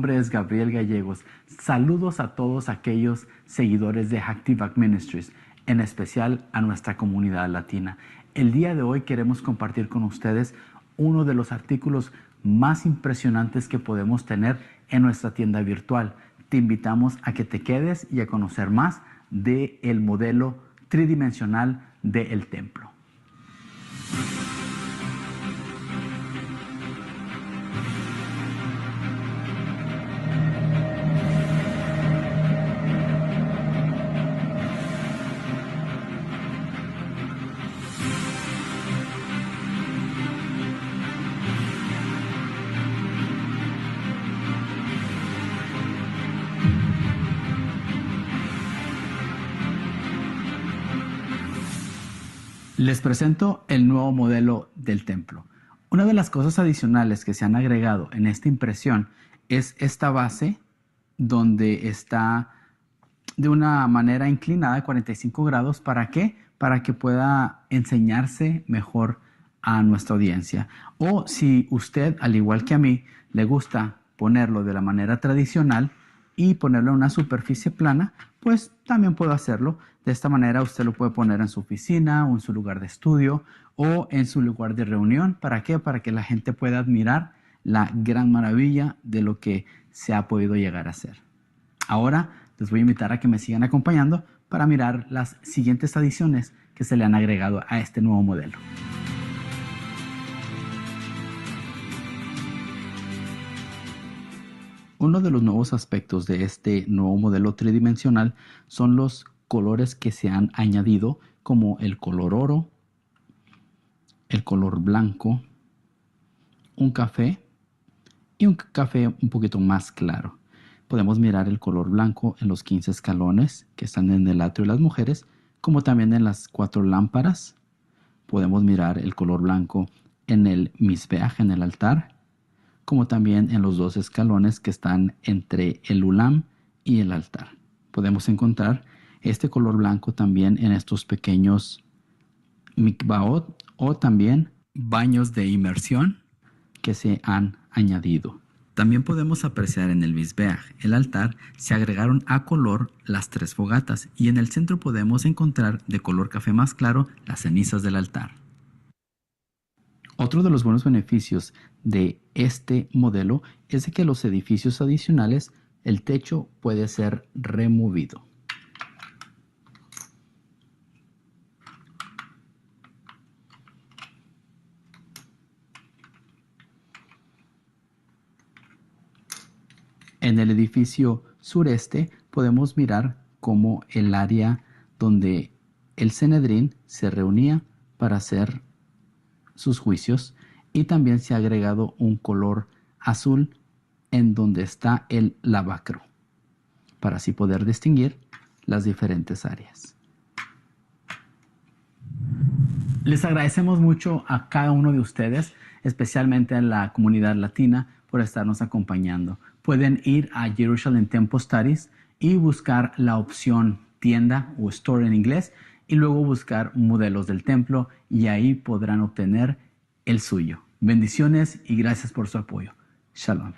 nombre es Gabriel Gallegos. Saludos a todos aquellos seguidores de Hacktivac Ministries, en especial a nuestra comunidad latina. El día de hoy queremos compartir con ustedes uno de los artículos más impresionantes que podemos tener en nuestra tienda virtual. Te invitamos a que te quedes y a conocer más del modelo tridimensional del templo. Les presento el nuevo modelo del templo. Una de las cosas adicionales que se han agregado en esta impresión es esta base donde está de una manera inclinada, 45 grados. ¿Para qué? Para que pueda enseñarse mejor a nuestra audiencia. O si usted, al igual que a mí, le gusta ponerlo de la manera tradicional y ponerlo en una superficie plana, pues también puedo hacerlo. De esta manera usted lo puede poner en su oficina o en su lugar de estudio o en su lugar de reunión. ¿Para qué? Para que la gente pueda admirar la gran maravilla de lo que se ha podido llegar a hacer. Ahora les voy a invitar a que me sigan acompañando para mirar las siguientes adiciones que se le han agregado a este nuevo modelo. Uno de los nuevos aspectos de este nuevo modelo tridimensional son los colores que se han añadido, como el color oro, el color blanco, un café y un café un poquito más claro. Podemos mirar el color blanco en los 15 escalones que están en el atrio de las mujeres, como también en las 4 lámparas. Podemos mirar el color blanco en el misbeaj, en el altar, como también en los 2 escalones que están entre el ulam y el altar. Podemos encontrar este color blanco también en estos pequeños mikvaot o también baños de inmersión que se han añadido. También podemos apreciar en el misbeaj, el altar, se agregaron a color las 3 fogatas y en el centro podemos encontrar de color café más claro las cenizas del altar. Otro de los buenos beneficios de este modelo es de que los edificios adicionales, el techo puede ser removido. En el edificio sureste podemos mirar cómo el área donde el Sanedrín se reunía para hacer sus juicios, y también se ha agregado un color azul en donde está el lavacro para así poder distinguir las diferentes áreas. Les agradecemos mucho a cada uno de ustedes, especialmente a la comunidad latina, por estarnos acompañando. Pueden ir a Jerusalem Temple Studies y buscar la opción tienda o store en inglés y luego buscar modelos del templo y ahí podrán obtener el suyo. Bendiciones y gracias por su apoyo. Shalom.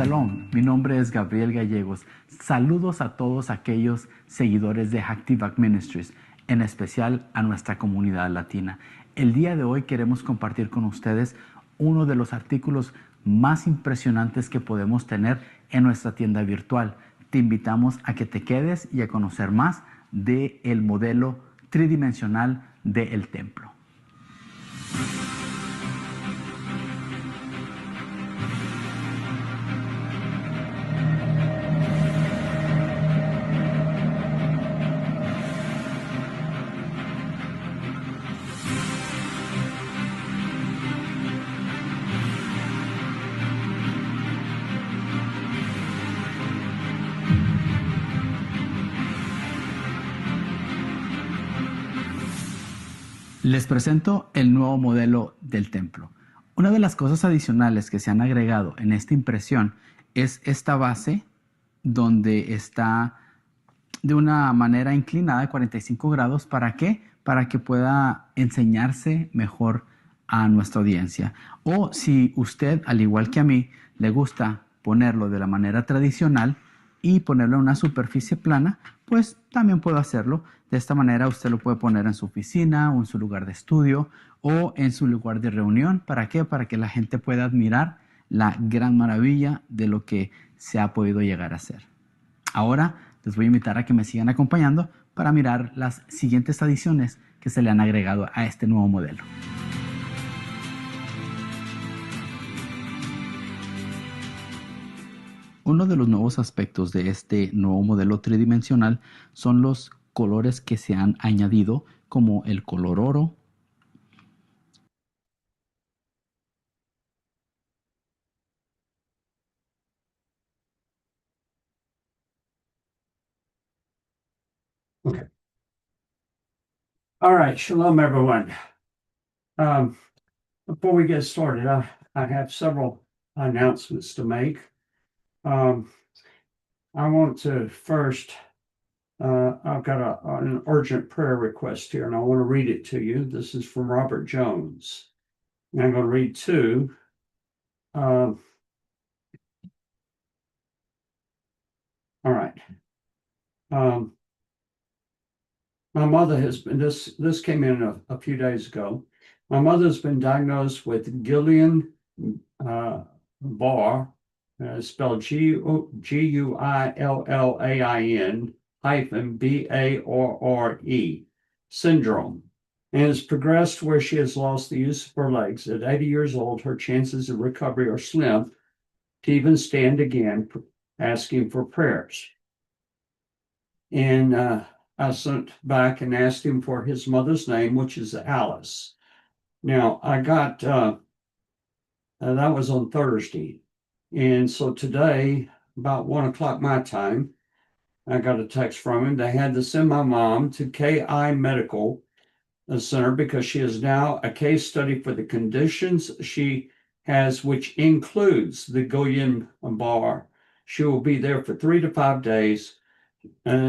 Shalom, mi nombre es Gabriel Gallegos. Saludos a todos aquellos seguidores de Active Back Ministries, en especial a nuestra comunidad latina. El día de hoy queremos compartir con ustedes uno de los artículos más impresionantes que podemos tener en nuestra tienda virtual. Te invitamos a que te quedes y a conocer más del modelo tridimensional del templo. Les presento el nuevo modelo del templo. Una de las cosas adicionales que se han agregado en esta impresión es esta base donde está de una manera inclinada de 45 grados. ¿Para qué? Para que pueda enseñarse mejor a nuestra audiencia. O si usted, al igual que a mí, le gusta ponerlo de la manera tradicional y ponerlo en una superficie plana, pues también puedo hacerlo. De esta manera usted lo puede poner en su oficina o en su lugar de estudio o en su lugar de reunión. ¿Para qué? Para que la gente pueda admirar la gran maravilla de lo que se ha podido llegar a hacer. Ahora les voy a invitar a que me sigan acompañando para mirar las siguientes adiciones que se le han agregado a este nuevo modelo. Uno de los nuevos aspectos de este nuevo modelo tridimensional son los colores que se han añadido, como el color oro, Okay. All right. Shalom, everyone. Before we get started, I have several announcements to make. I want to first, I've got an urgent prayer request here, and I want to read it to you. This is from Robert Jones. And I'm going to read two. All right. My mother has been, this came in a few days ago. My mother's been diagnosed with Guillain-Barré, spelled Guillain-Barré syndrome, and has progressed where she has lost the use of her legs. At 80 years old, her chances of recovery are slim to even stand again, asking for prayers. And I sent back and asked him for his mother's name, which is Alice. Now, I got, that was on Thursday. And so today, about 1 o'clock my time, I got a text from him. They had to send my mom to KI Medical Center because she is now a case study for the conditions she has, which includes the Guillain-Barré. She will be there for 3 to 5 days.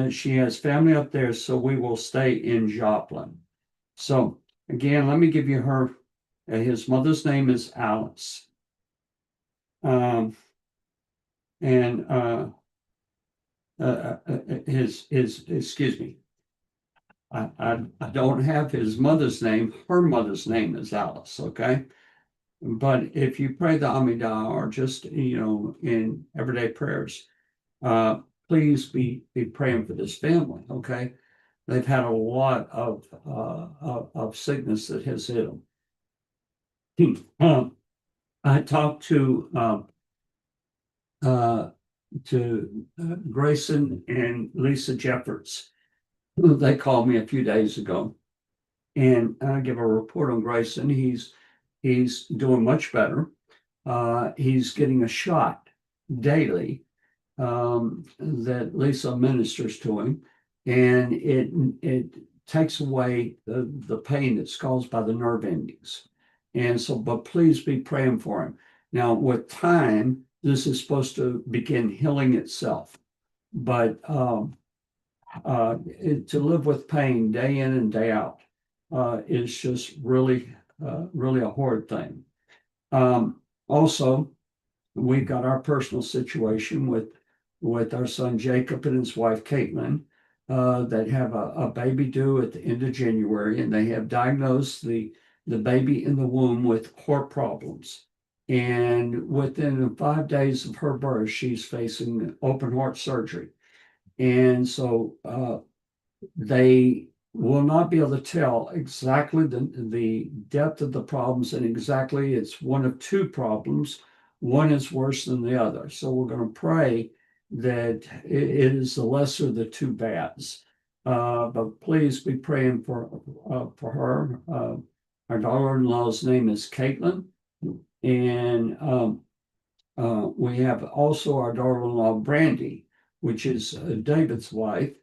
She has family up there, so we will stay in Joplin. So again, let me give you his mother's name is Alice. Excuse me. I don't have his mother's name. Her mother's name is Alice, okay? But if you pray the Amidah or just, in everyday prayers, please be praying for this family, okay? They've had a lot of sickness that has hit them. I talked to Grayson and Lisa Jeffords. They called me a few days ago, and I give a report on Grayson. He's doing much better. He's getting a shot daily that Lisa ministers to him, and it takes away the pain that's caused by the nerve endings. And so, but please be praying for him. Now, with time, this is supposed to begin healing itself, but to live with pain day in and day out is just really a hard thing. Also, we've got our personal situation with our son Jacob and his wife Caitlin, that have a baby due at the end of January, and they have diagnosed the baby in the womb with heart problems. And within 5 days of her birth, she's facing open heart surgery. And so they will not be able to tell exactly the depth of the problems, and exactly it's one of two problems. One is worse than the other. So we're going to pray that it is the lesser of the two bads. But please be praying for her. Our daughter-in-law's name is Caitlin, and we have also our daughter-in-law Brandy, which is David's wife.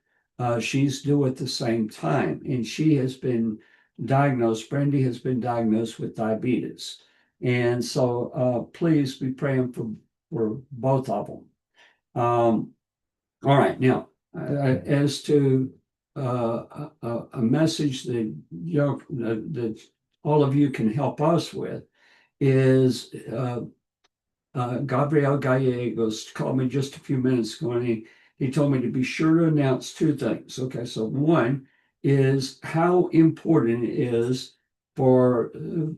She's due at the same time, and she has been diagnosed. Brandy has been diagnosed with diabetes, and so please be praying for both of them. All right, now as to a message that that all of you can help us with is Gabriel Gallegos called me just a few minutes ago, and he told me to be sure to announce two things. Okay, so one is how important it is for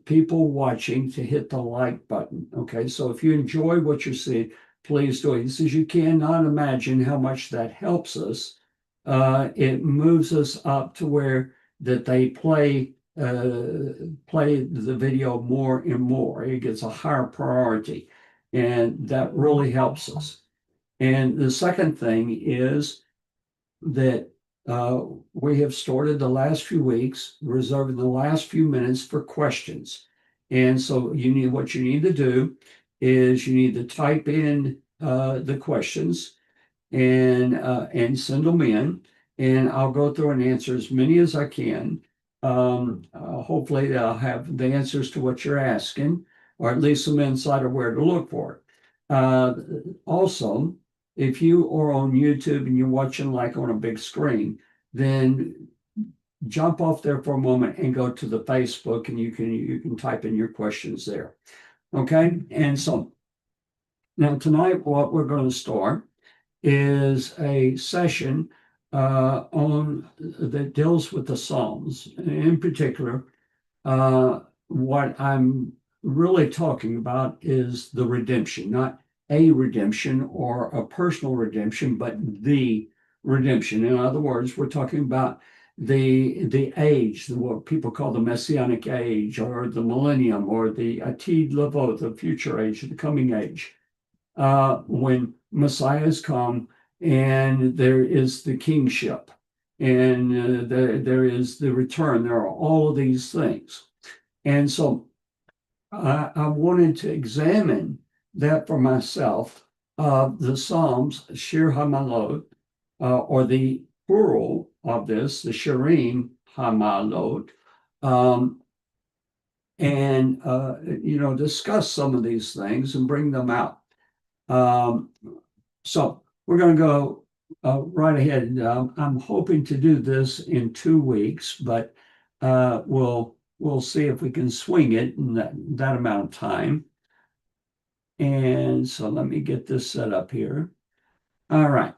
people watching to hit the like button. Okay, so if you enjoy what you're seeing, please do it. He says you cannot imagine how much that helps us. It moves us up to where that they play the video more and more. It gets a higher priority, and that really helps us. And the second thing is that we have started the last few weeks reserving the last few minutes for questions. And so what you need to do is you need to type in the questions and send them in, and I'll go through and answer as many as I can. Hopefully I'll have the answers to what you're asking, or at least some insight of where to look for it. Also, if you are on YouTube and you're watching like on a big screen, then jump off there for a moment and go to the Facebook, and you can type in your questions there. Okay, and so now tonight what we're going to start is a session on that deals with the Psalms. In particular, what I'm really talking about is the redemption, not a redemption or a personal redemption, but the redemption. In other words, we're talking about the age, what people call the Messianic age, or the millennium, or the Atid Levo, the future age, the coming age. When Messiah has come and there is the kingship, and there is the return. There are all of these things. And so I wanted to examine that for myself. The Psalms, Shir haMaalot, or the plural of this, the Shirim haMaalot, and discuss some of these things and bring them out. So we're going to go right ahead. I'm hoping to do this in 2 weeks, but we'll see if we can swing it in that amount of time. And so let me get this set up here. All right.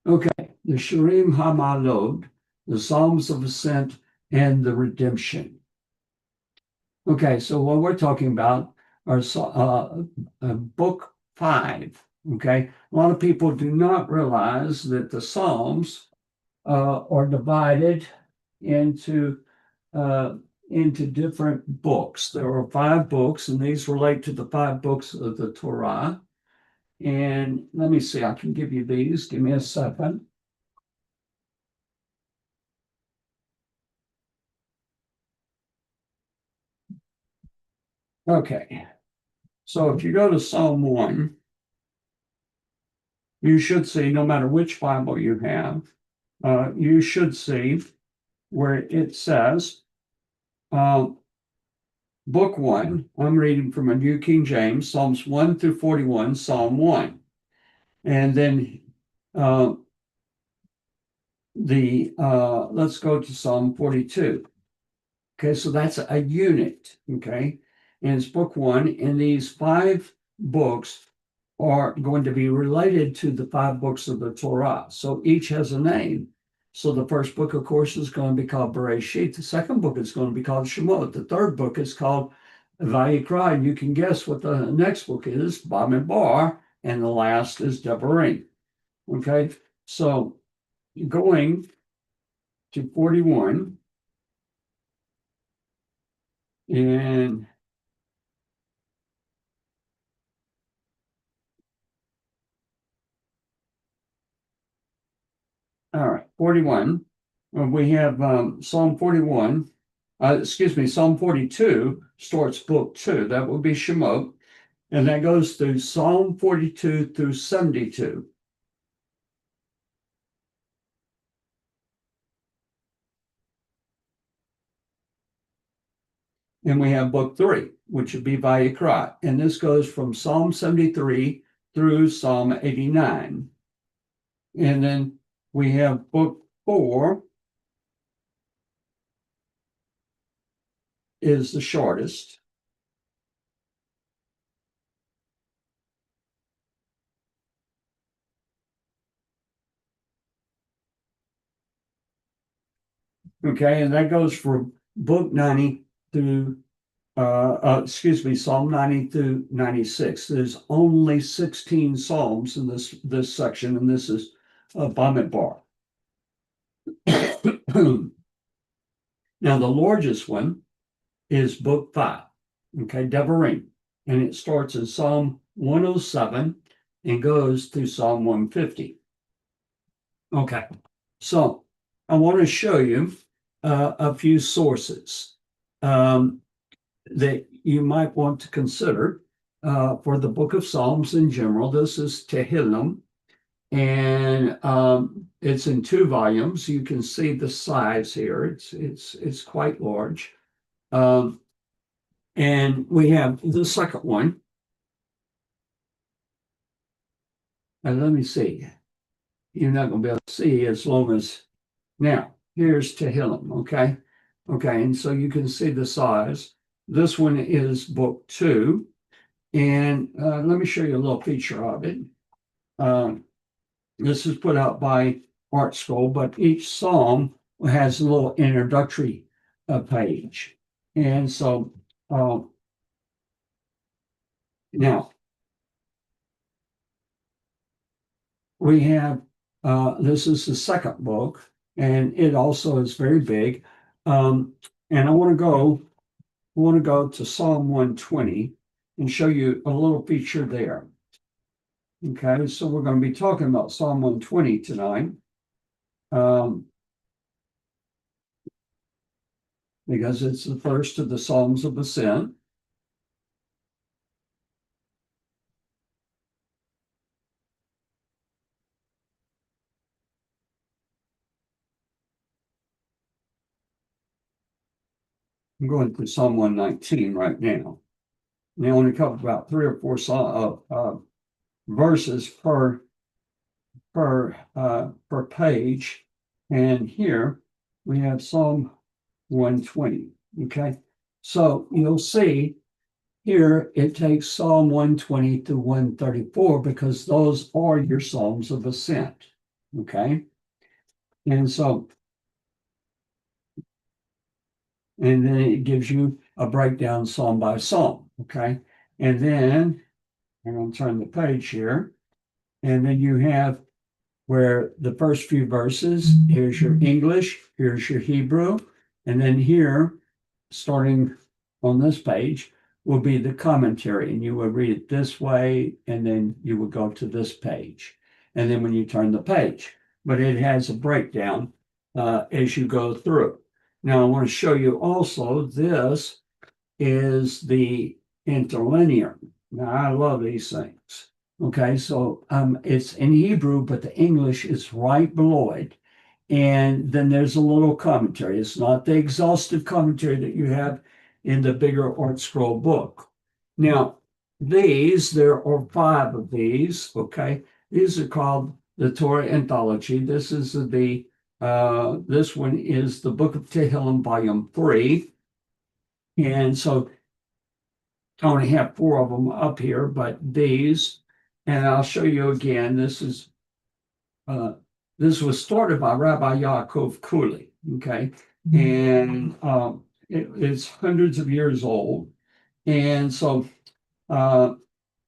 Okay, the Shirim haMaalot, the Psalms of Ascent, and the Redemption. Okay, so what we're talking about are book 5. Okay, a lot of people do not realize that the Psalms are divided into different books. There are 5 books, and these relate to the 5 books of the Torah. And let me see, I can give you these. Give me a second. Okay, so if you go to Psalm 1, you should see, no matter which Bible you have, you should see where it says, book 1, I'm reading from a New King James, Psalms 1 through 41, Psalm 1. And then let's go to Psalm 42. Okay, so that's a unit. Okay, and it's book one, and these 5 books are going to be related to the 5 books of the Torah. So each has a name. So the first book, of course, is going to be called Bereshit. The second book is going to be called Shemot. The third book is called Vayikra. And you can guess what the next book is, Bamidbar, and the last is Devarim. Okay, so going to 41, and all right, 41. We have Psalm 41. Psalm 42 starts book 2. That will be Shemot. And that goes through Psalm 42 through 72. And we have book 3, which would be Vayikra. And this goes from Psalm 73 through Psalm 89. And then we have book 4 is the shortest. Okay, and that goes from book 90 through Psalm 90 through 96. There's only 16 Psalms in this section, and this is Bamidbar. Now, the largest one is book 5, okay, Devarim, and it starts in Psalm 107 and goes through Psalm 150. Okay, so I want to show you a few sources that you might want to consider for the book of Psalms in general. This is Tehillim, and it's in 2 volumes. You can see the size here. It's quite large. And we have the second one. And let me see. You're not going to be able to see as long as now. Here's Tehillim, okay? Okay, and so you can see the size. This one is book 2. And let me show you a little feature of it. This is put out by Art Scroll, but each psalm has a little introductory page. And so now we have, this is the second book, and it also is very big. And I want to go to Psalm 120 and show you a little feature there. Okay, so we're going to be talking about Psalm 120 tonight. Because it's the first of the Psalms of Ascent. I'm going through Psalm 119 right now. And they only cover about 3 or 4 verses per page. And here we have Psalm 120. Okay, so you'll see here it takes Psalm 120 to 134 because those are your Psalms of Ascent. Okay, and so and then it gives you a breakdown psalm by psalm. Okay, and then I'm going to turn the page here, and then you have where the first few verses, here's your English, here's your Hebrew, and then here, starting on this page, will be the commentary, and you will read it this way, and then you will go to this page, and then when you turn the page, but it has a breakdown as you go through. Now, I want to show you also, this is the interlinear. Now, I love these things. Okay, so it's in Hebrew, but the English is right below it. And then there's a little commentary. It's not the exhaustive commentary that you have in the bigger Art Scroll book. Now, there are 5 of these, okay? These are called the Torah Anthology. This one is the Book of Tehillim, Volume 3. And so I only have 4 of them up here, but these, and I'll show you again. This was started by Rabbi Yaakov Cooley. Okay, and it's hundreds of years old. And so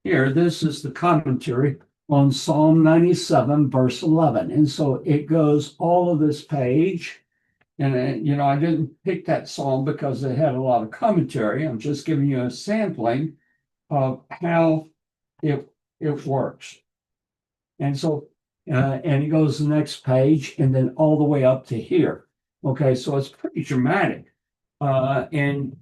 here, this is the commentary on Psalm 97, verse 11. And so it goes all of this page. And, I didn't pick that psalm because it had a lot of commentary. I'm just giving you a sampling of how it works. And so, and it goes to the next page and then all the way up to here. Okay, so it's pretty dramatic. And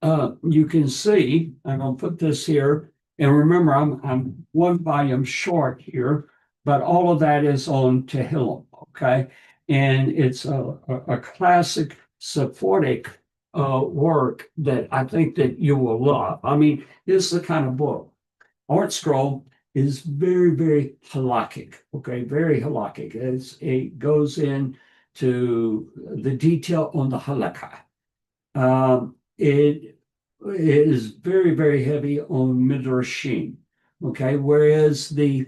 you can see, I'm going to put this here. And remember, I'm 1 volume short here, but all of that is on Tehillim. Okay, and it's a classic Sephardic work that I think that you will love. I mean, it's the kind of book. Art Scroll is very, very halakhic. Okay, very halakhic. It goes into the detail on the halakha. It is very, very heavy on midrashim. Okay, whereas the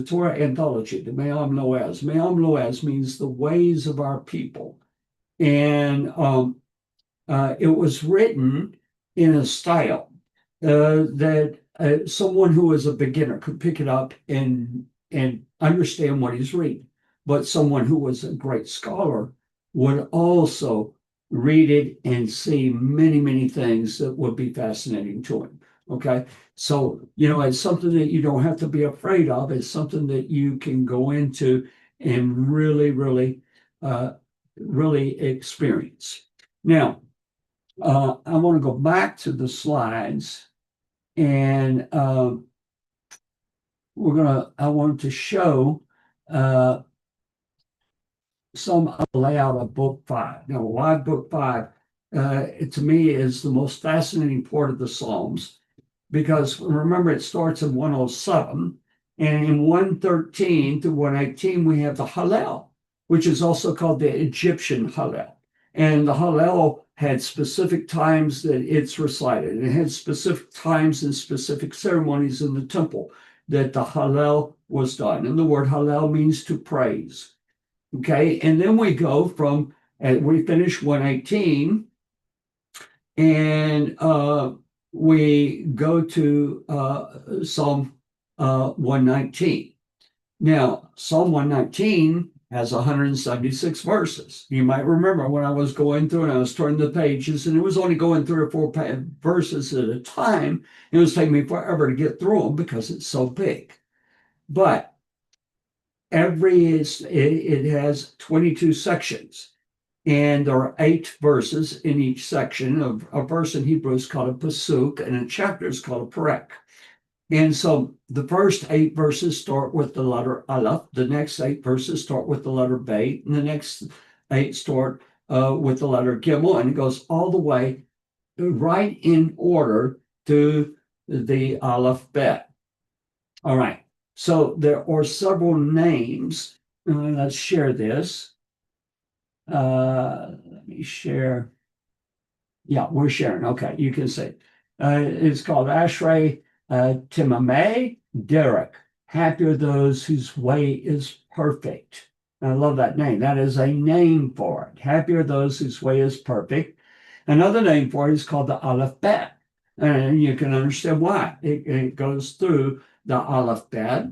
Torah anthology, the Me'am Loaz means the ways of our people, and it was written in a style that someone who is a beginner could pick it up and understand what he's reading, but someone who was a great scholar would also read it and see many, many things that would be fascinating to him. Okay. So, it's something that you don't have to be afraid of. It's something that you can go into and really, really, really experience. Now, I want to go back to the slides and I want to show some layout of book 5. Now, why book 5? To me is the most fascinating part of the Psalms, because remember, it starts in 107, and in 113 to 118 we have the Hallel, which is also called the Egyptian Hallel. And the Hallel had specific times that it's recited. It had specific times and specific ceremonies in the temple that the Hallel was done. And the word Hallel means to praise. Okay, and then we go from, we finish 118, and we go to Psalm 119. Now, Psalm 119 has 176 verses. You might remember when I was going through and I was turning the pages, and it was only going 3 or 4 verses at a time. It was taking me forever to get through them because it's so big. But it has 22 sections, and there are 8 verses in each section. A verse in Hebrew is called a pasuk, and a chapter is called a perek. And so the first 8 verses start with the letter Aleph. The next 8 verses start with the letter Bet, and the next 8 start with the letter Gimel, and it goes all the way right in order to the Aleph Bet. All right. So there are several names. Let's share this. Let me share. Yeah, we're sharing. Okay, you can see. It's called Ashrei Timameh Derek. Happy are those whose way is perfect. I love that name. That is a name for it. Happy are those whose way is perfect. Another name for it is called the Aleph Bet. And you can understand why. It goes through the Aleph Bet.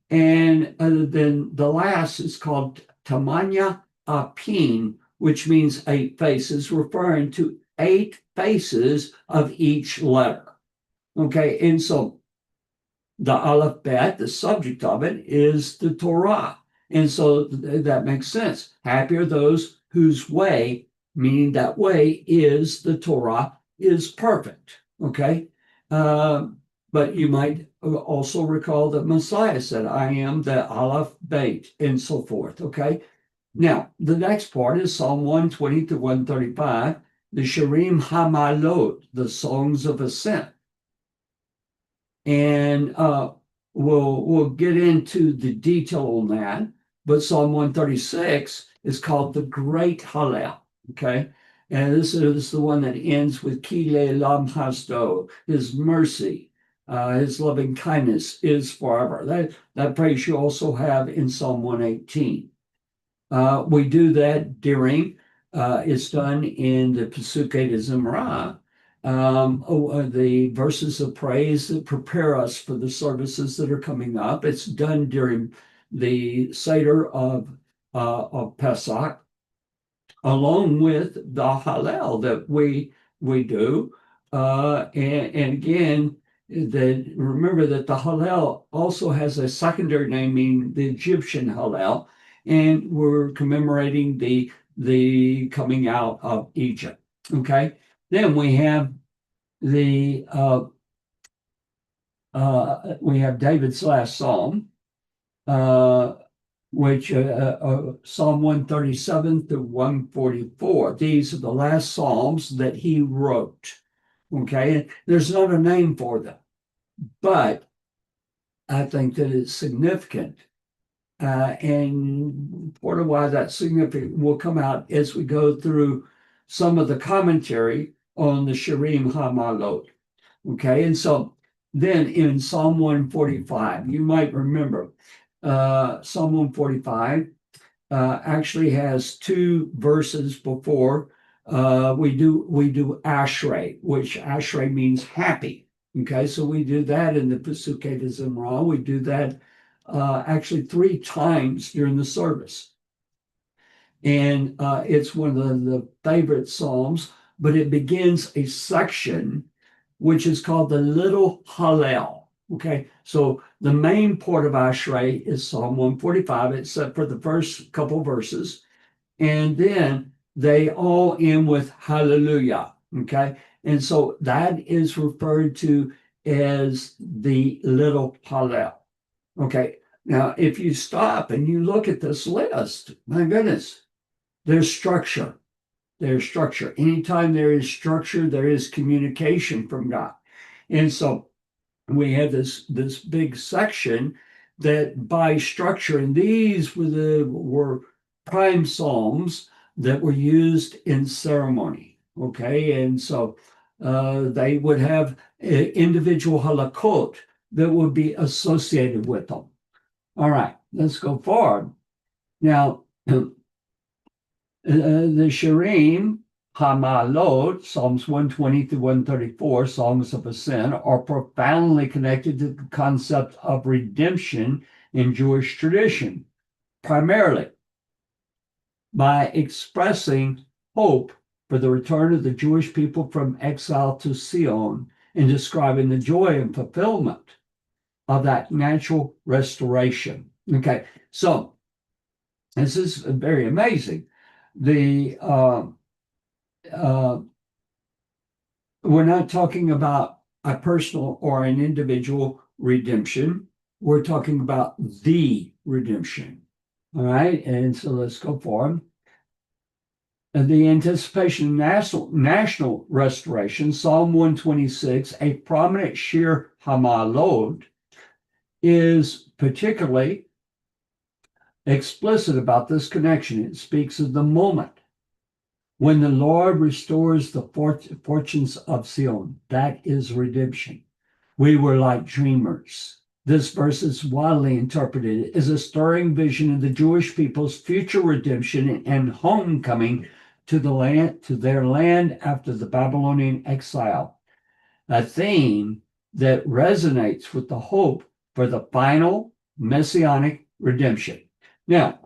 And then the last is called Tamanya Apin, which means 8 faces, referring to 8 faces of each letter. Okay, and so the Aleph Bet, the subject of it, is the Torah. And so that makes sense. Happy are those whose way, meaning that way is the Torah, is perfect. Okay, but you might also recall that Messiah said, I am the Aleph Bet, and so forth. Okay, now the next part is Psalm 120 to 135, the Shirim haMaalot, the Songs of Ascent. And we'll get into the detail on that. But Psalm 136 is called the Great Hallel. Okay. And this is the one that ends with Kile Lam Hasdo, his mercy, his loving kindness is forever. That praise you also have in Psalm 118. We do that during, it's done in the Pesukei de Zimra, the verses of praise that prepare us for the services that are coming up. It's done during the Seder of Pesach, along with the Hallel that we do. And again, remember that the Hallel also has a secondary name, meaning the Egyptian Hallel, and we're commemorating the coming out of Egypt. Okay, then we have the we have David's last psalm, which Psalm 137 to 144. These are the last psalms that he wrote. Okay, there's not a name for them, but I think that it's significant. And part of why that's significant will come out as we go through some of the commentary on the Shirim haMaalot. Okay, and so then in Psalm 145, you might remember Psalm 145 actually has two verses before we do Ashrei, which Ashrei means happy. Okay, so we do that in the Pesukei de Zimra. We do that actually three times during the service. And it's one of the favorite Psalms, but it begins a section which is called the Little Hallel. Okay, so the main part of Ashrei is Psalm 145, except for the first couple verses. And then they all end with hallelujah. Okay, and so that is referred to as the Little Hallel. Okay, now if you stop and you look at this list, my goodness, there's structure. There's structure. Anytime there is structure, there is communication from God. And so we have this big section that by structure, and these were prime psalms that were used in ceremony. Okay, and so they would have individual halakot that would be associated with them. All right, let's go forward. Now, the Shirim haMaalot, Psalms 120 to 134, Songs of Ascent, are profoundly connected to the concept of redemption in Jewish tradition, primarily by expressing hope for the return of the Jewish people from exile to Zion and describing the joy and fulfillment of that natural restoration. Okay, so this is very amazing. We're not talking about a personal or an individual redemption. We're talking about the redemption. All right, and so let's go forward. The anticipation of national restoration, Psalm 126, a prominent Shir haMaalot, is particularly explicit about this connection. It speaks of the moment when the Lord restores the fortunes of Zion. That is redemption. We were like dreamers. This verse is widely interpreted as a stirring vision of the Jewish people's future redemption and homecoming to their land after the Babylonian exile, a theme that resonates with the hope for the final messianic redemption. Now,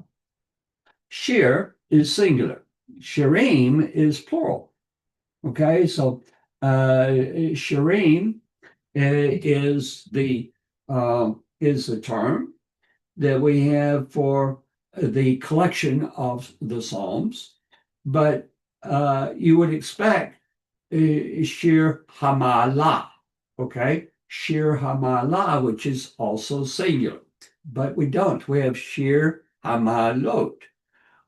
Shir is singular. Shirim is plural. Okay, so Shirim is the term that we have for the collection of the Psalms, but you would expect Shir haMaalah, okay, Shir haMaalah, which is also singular, but we don't. We have Shir haMaalot,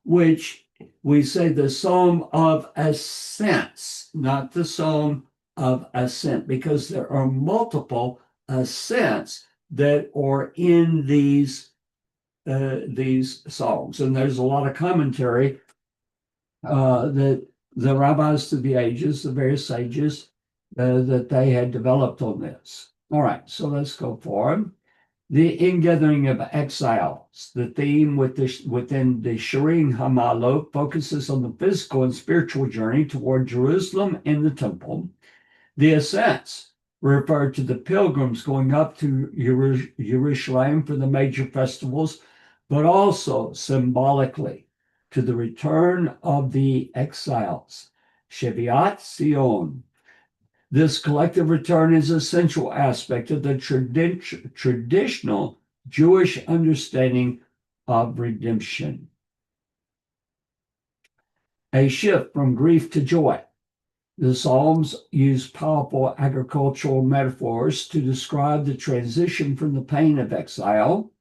which we say the Psalm of Ascents, not the Psalm of Ascent, because there are multiple ascents that are in these psalms, and there's a lot of commentary that the rabbis through the ages, the various sages that they had developed on this. All right, so let's go forward. The ingathering of exiles. The theme within the Shirim haMaalot focuses on the physical and spiritual journey toward Jerusalem and the temple. The ascents refer to the pilgrims going up to Jerusalem for the major festivals, but also symbolically to the return of the exiles. Shivat Sion. This collective return is an essential aspect of the traditional Jewish understanding of redemption. A shift from grief to joy. The Psalms use powerful agricultural metaphors to describe the transition from the pain of exile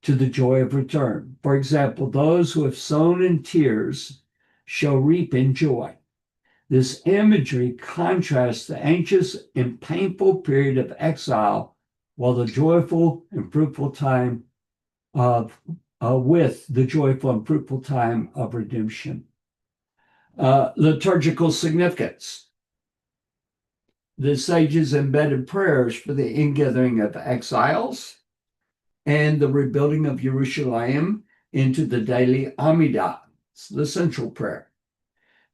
to the joy of return. For example, those who have sown in tears shall reap in joy. This imagery contrasts the anxious and painful period of exile while the joyful and fruitful time with the joyful and fruitful time of redemption. Liturgical significance. The sages embedded prayers for the ingathering of exiles and the rebuilding of Jerusalem into the daily Amidah, the central prayer.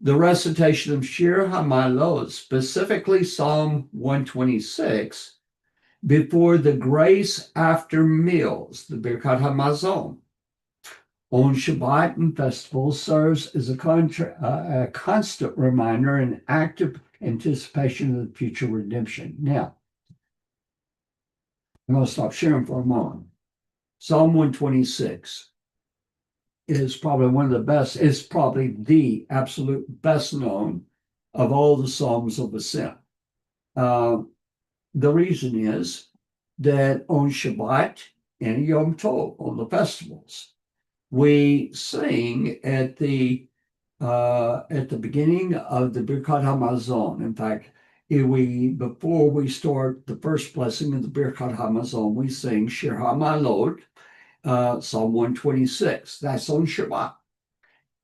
The recitation of Shir haMaalot, specifically Psalm 126, before the grace after meals, the Birkat HaMazon, on Shabbat and festivals serves as a constant reminder and active anticipation of the future redemption. Now, I'm going to stop sharing for a moment. Psalm 126 is probably one of the best, it's probably the absolute best known of all the Psalms of Ascent. The reason is that on Shabbat and Yom Tov, on the festivals, we sing at the beginning of the Birkat HaMazon. In fact, before we start the first blessing of the Birkat HaMazon, we sing Shir haMaalot, Psalm 126. That's on Shabbat.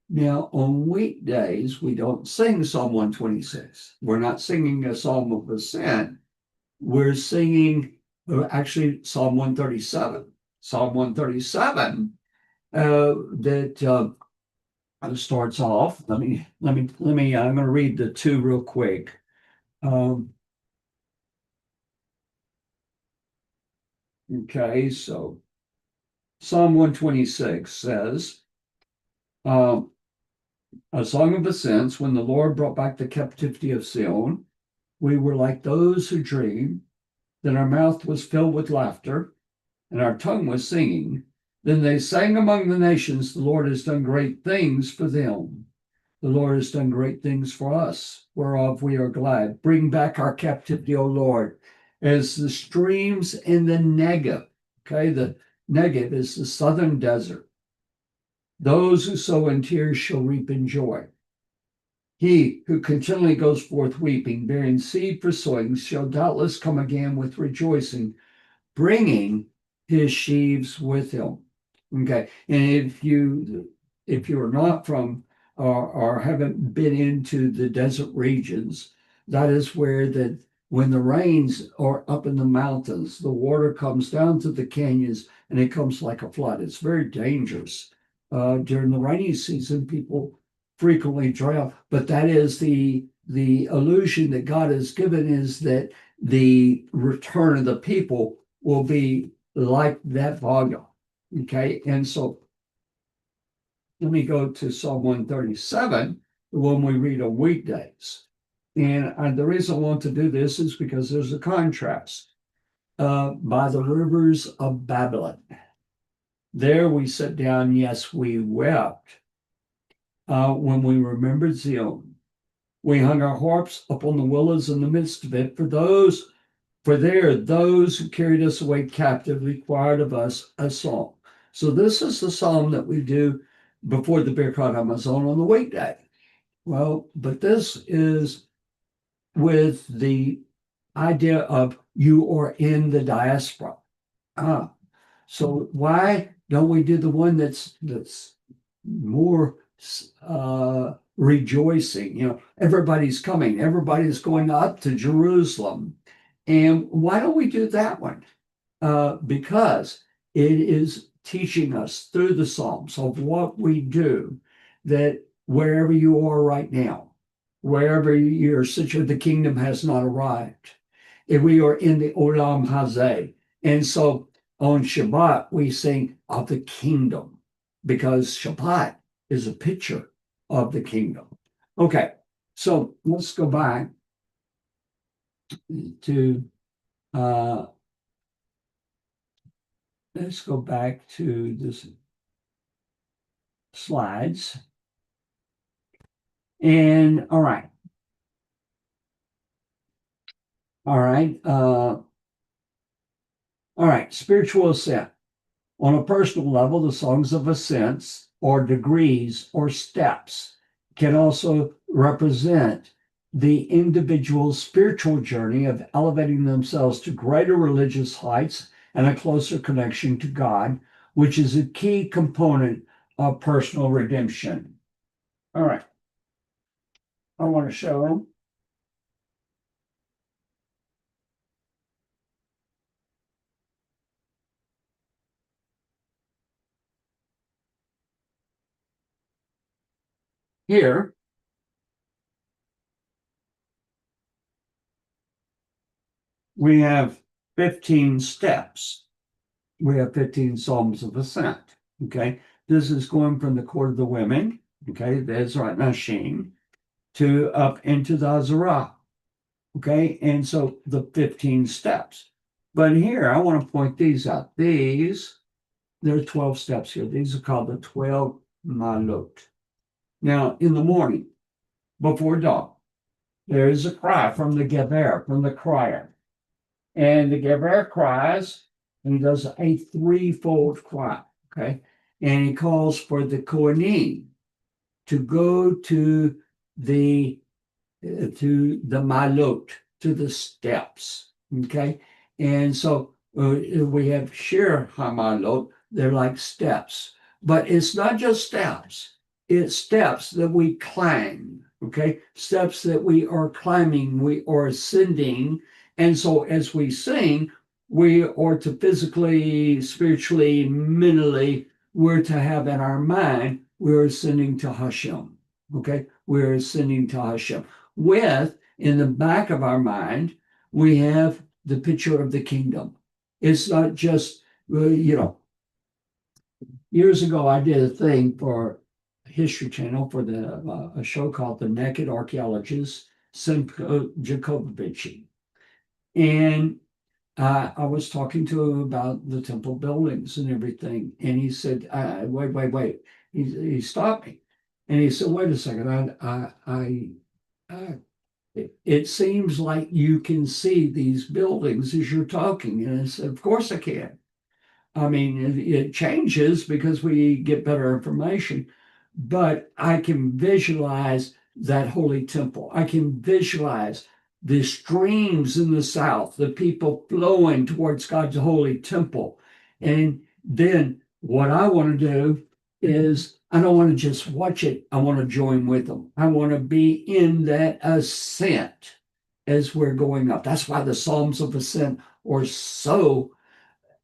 Now, on weekdays, we don't sing Psalm 126. We're not singing a Psalm of Ascent. We're singing actually Psalm 137. Psalm 137 that starts off. Let me. I'm going to read the two real quick. Okay, so Psalm 126 says, a song of ascents, when the Lord brought back the captivity of Sion, we were like those who dream. Then our mouth was filled with laughter, and our tongue was singing. Then they sang among the nations, the Lord has done great things for them. The Lord has done great things for us, whereof we are glad. Bring back our captivity, O Lord, as the streams in the Negev. Okay, the Negev is the southern desert. Those who sow in tears shall reap in joy. He who continually goes forth weeping, bearing seed for sowing, shall doubtless come again with rejoicing, bringing his sheaves with him. Okay, and if you are not from or haven't been into the desert regions, that is where when the rains are up in the mountains, the water comes down to the canyons and it comes like a flood. It's very dangerous. During the rainy season, people frequently drown, but that is the illusion that God has given, is that the return of the people will be like that volume. Okay, and so let me go to Psalm 137, the one we read on weekdays. And the reason I want to do this is because there's a contrast. By the rivers of Babylon, there we sat down, yes, we wept when we remembered Zion. We hung our harps upon the willows in the midst of it, for there those who carried us away captive required of us a song. So this is the psalm that we do before the Birkat HaMazon on the weekday. Well, but this is with the idea of you are in the diaspora. So why don't we do the one that's more rejoicing. Everybody's coming, everybody's going up to Jerusalem. And why don't we do that one? Because it is teaching us through the Psalms of what we do, that wherever you are right now, wherever you're situated, the kingdom has not arrived. If we are in the Olam Hazeh. And so on Shabbat, we sing of the kingdom because Shabbat is a picture of the kingdom. Okay, so let's go back to this slides. And all right. Spiritual ascent. On a personal level, the Songs of Ascent, or degrees or steps, can also represent the individual's spiritual journey of elevating themselves to greater religious heights and a closer connection to God, which is a key component of personal redemption. All right. I want to show them. Here, we have 15 steps. We have 15 Psalms of Ascent. Okay. This is going from the court of the women, okay, the Ezrat Nashim, to up into the Azarah. Okay. And so the 15 steps. But here, I want to point these out. There are 12 steps here. These are called the 12 haMaalot. Now, in the morning, before dawn, there is a cry from the Geber, from the crier. And the Geber cries, and he does a threefold cry, okay? And he calls for the Kohanim to go to the haMaalot, to the steps, okay? And so we have Shir haMaalot, they're like steps, but it's not just steps, it's steps that we climb, okay? Steps that we are climbing, we are ascending. And so as we sing, we are to physically, spiritually, mentally, we're to have in our mind, we're ascending to Hashem, okay? We're ascending to Hashem. With, in the back of our mind, we have the picture of the kingdom. It's not just, years ago, I did a thing for History Channel for a show called The Naked Archaeologist, Simko Jacobovich. And I was talking to him about the temple buildings and everything. And he said, wait. He stopped me. And he said, wait a second, it seems like you can see these buildings as you're talking. And I said, of course I can. I mean, it changes because we get better information, but I can visualize that holy temple. I can visualize the streams in the south, the people flowing towards God's holy temple. And then what I want to do is I don't want to just watch it. I want to join with them. I want to be in that ascent as we're going up. That's why the Psalms of Ascent are so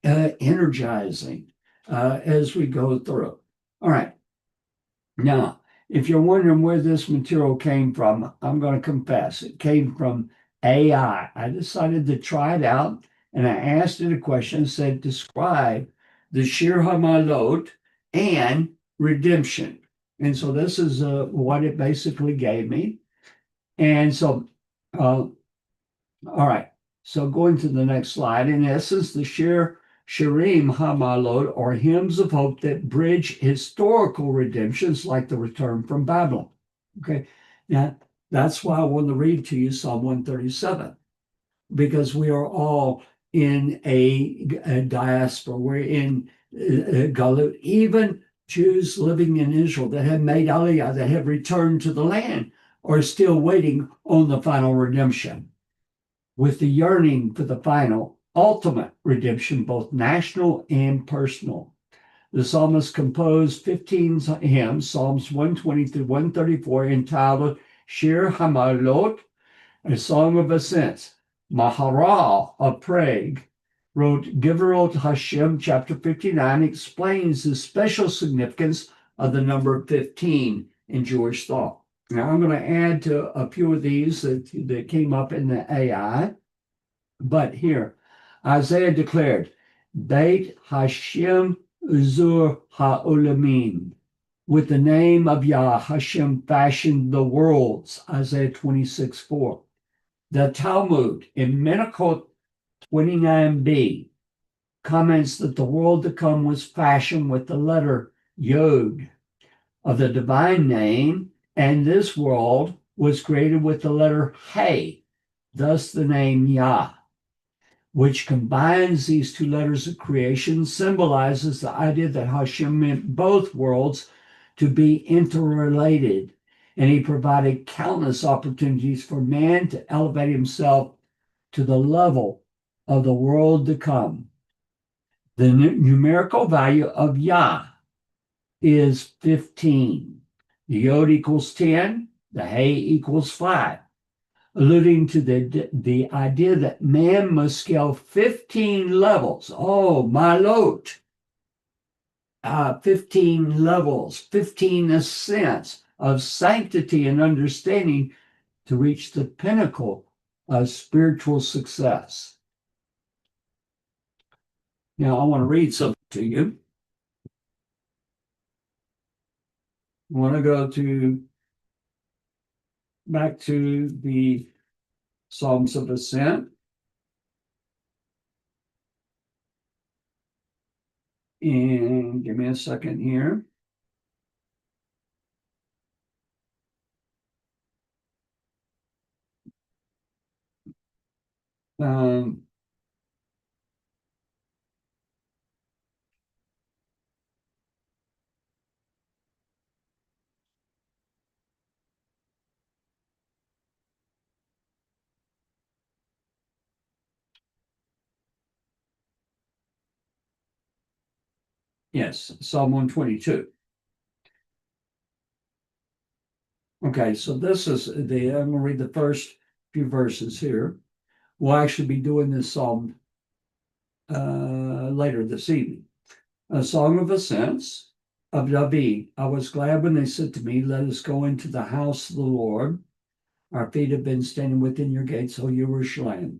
energizing as we go through. All right. Now, if you're wondering where this material came from, I'm going to confess it came from AI. I decided to try it out and I asked it a question, said, describe the Shir haMaalot and redemption. And so this is what it basically gave me. And so, all right. So going to the next slide, in essence, the Shirim haMaalot are hymns of hope that bridge historical redemptions like the return from Babylon. Okay, now that's why I want to read to you Psalm 137, because we are all in a diaspora. We're in Galut. Even Jews living in Israel that have made Aliyah, that have returned to the land, are still waiting on the final redemption, with the yearning for the final ultimate redemption, both national and personal. The psalmist composed 15 hymns, Psalms 120 through 134, entitled Shir haMaalot, a Song of Ascent. Maharal of Prague wrote Giverot Hashem, chapter 59, explains the special significance of the number 15 in Jewish thought. Now, I'm going to add to a few of these that came up in the AI. But here, Isaiah declared, Beit Hashem Zur HaOlamim. With the name of Yah, Hashem fashioned the worlds, Isaiah 26:4. The Talmud in Menachot 29b comments that the world to come was fashioned with the letter Yod of the divine name, and this world was created with the letter He, thus the name Yah, which combines these two letters of creation, symbolizes the idea that Hashem meant both worlds to be interrelated, and he provided countless opportunities for man to elevate himself to the level of the world to come. The numerical value of Yah is 15. The Yod equals 10, the He equals 5, alluding to the idea that man must scale 15 levels. Oh, haMaalot. 15 levels, 15 ascents of sanctity and understanding to reach the pinnacle of spiritual success. Now, I want to read something to you. I want to go back to the Psalms of Ascent. And give me a second here. Yes, Psalm 122. Okay, so this is I'm going to read the first few verses here. We'll actually be doing this psalm later this evening. A Song of Ascents of David. I was glad when they said to me, let us go into the house of the Lord. Our feet have been standing within your gates, O Jerusalem.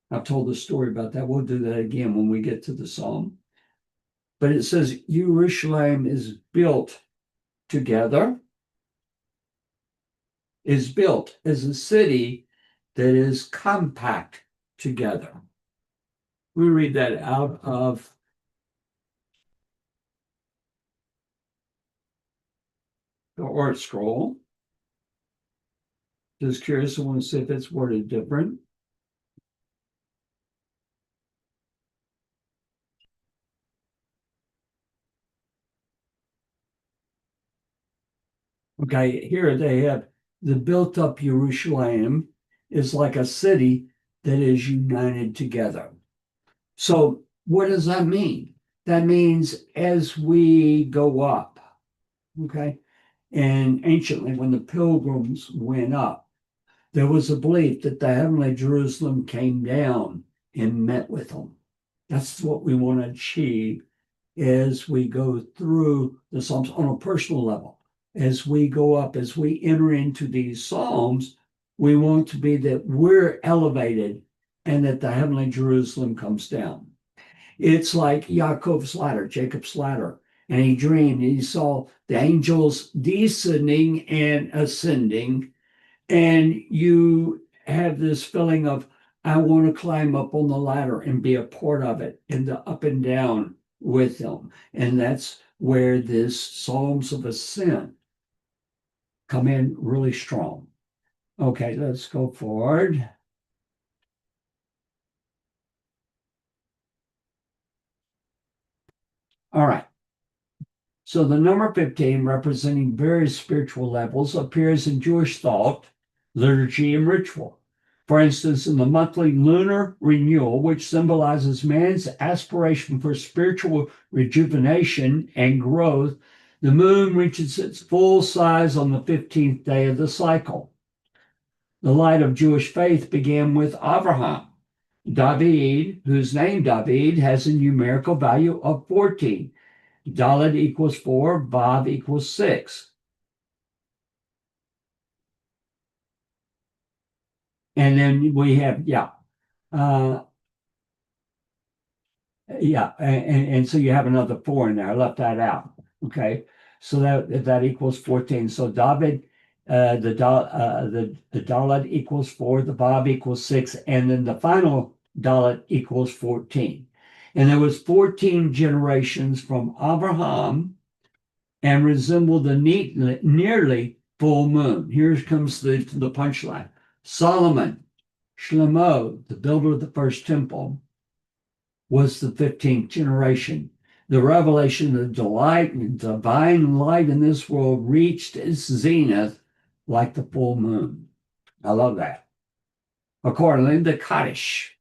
I've told the story about that. We'll do that again when we get to the psalm. But it says Jerusalem is built together, is built as a city that is compact together. We read that out of the Art Scroll. Just curious, I want to see if it's worded different. Okay, here they have the built up Jerusalem is like a city that is united together. So what does that mean? That means as we go up, okay, and anciently when the pilgrims went up, there was a belief that the heavenly Jerusalem came down and met with them. That's what we want to achieve as we go through the Psalms on a personal level. As we go up, as we enter into these Psalms, we want to be that we're elevated and that the heavenly Jerusalem comes down. It's like Jacob's ladder, Jacob's ladder. And he dreamed and he saw the angels descending and ascending. And you have this feeling of, I want to climb up on the ladder and be a part of it, and the up and down with them. And that's where this Psalms of Ascent come in really strong. Okay, let's go forward. All right. So the number 15, representing various spiritual levels, appears in Jewish thought, liturgy, and ritual. For instance, in the monthly lunar renewal, which symbolizes man's aspiration for spiritual rejuvenation and growth, the moon reaches its full size on the 15th day of the cycle. The light of Jewish faith began with Abraham. David, whose name David has a numerical value of 14. Dalet equals 4, Vav equals 6. And then we have, uh, and so you have another 4 in there. I left that out. Okay, so that equals 14. So David, the Dalet equals 4, the Vav equals 6, and then the final Dalet equals 14. And there was 14 generations from Abraham and resembled the nearly full moon. Here comes the punchline. Solomon, Shlomo, the builder of the first temple, was the 15th generation. The revelation of divine light in this world reached its zenith like the full moon. I love that. Accordingly, the Kaddish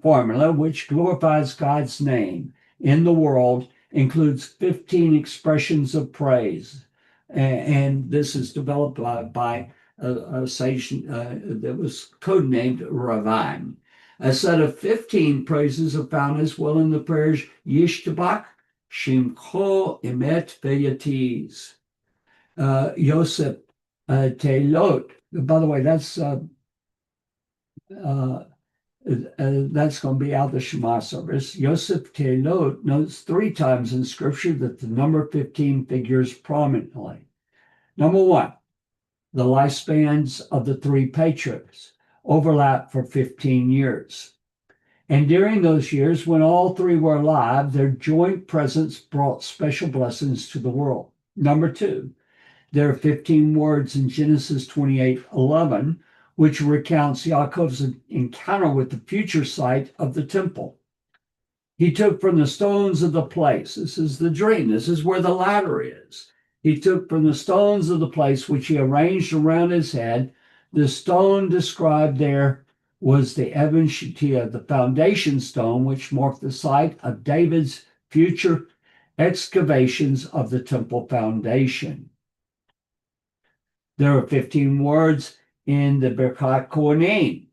formula, which glorifies God's name in the world, includes 15 expressions of praise. And this is developed by a sage that was codenamed Ravine. A set of 15 praises are found as well in the prayers Yishtabach, Shimcho, Emet, Veyatiz, Yosef, Telot. By the way, that's going to be out the Shema service. Yosef Telot notes 3 times in Scripture that the number 15 figures prominently. Number 1, the lifespans of the 3 patriarchs overlap for 15 years. And during those years, when all 3 were alive, their joint presence brought special blessings to the world. Number 2, there are 15 words in Genesis 28:11, which recounts Yaakov's encounter with the future site of the temple. He took from the stones of the place, this is the dream, this is where the ladder is. He took from the stones of the place which he arranged around his head. The stone described there was the Eben Shetiyah, the foundation stone, which marked the site of David's future excavations of the temple foundation. There are 15 words in the Birkat Kohanim,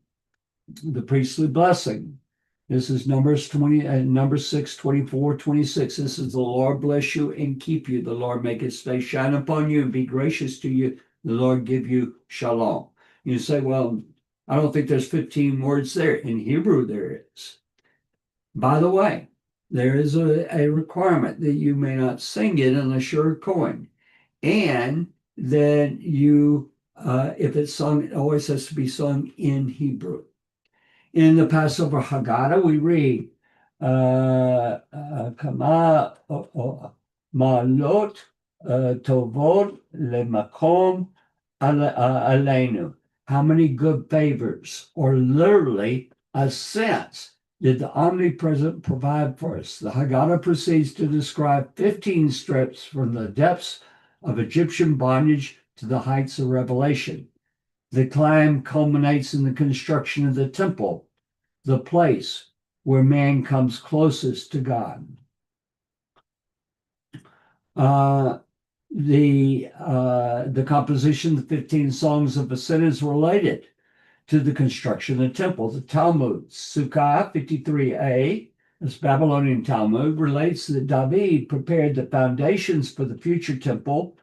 the priestly blessing. This is Numbers 6, 24, 26. This is the Lord bless you and keep you. The Lord make his face shine upon you and be gracious to you. The Lord give you shalom. You say, well, I don't think there's 15 words there. In Hebrew, there is. By the way, there is a requirement that you may not sing it unless you're a Kohen. And then you, if it's sung, it always has to be sung in Hebrew. In the Passover Haggadah, we read, haMaalot tovot lemakom aleinu. How many good favors, or literally ascents, did the omnipresent provide for us? The Haggadah proceeds to describe 15 strips from the depths of Egyptian bondage to the heights of revelation. The climb culminates in the construction of the temple, the place where man comes closest to God. The composition of the 15 Songs of Ascent is related to the construction of the temple. The Talmud, Sukkah 53a, this Babylonian Talmud, relates that David prepared the foundations for the future temple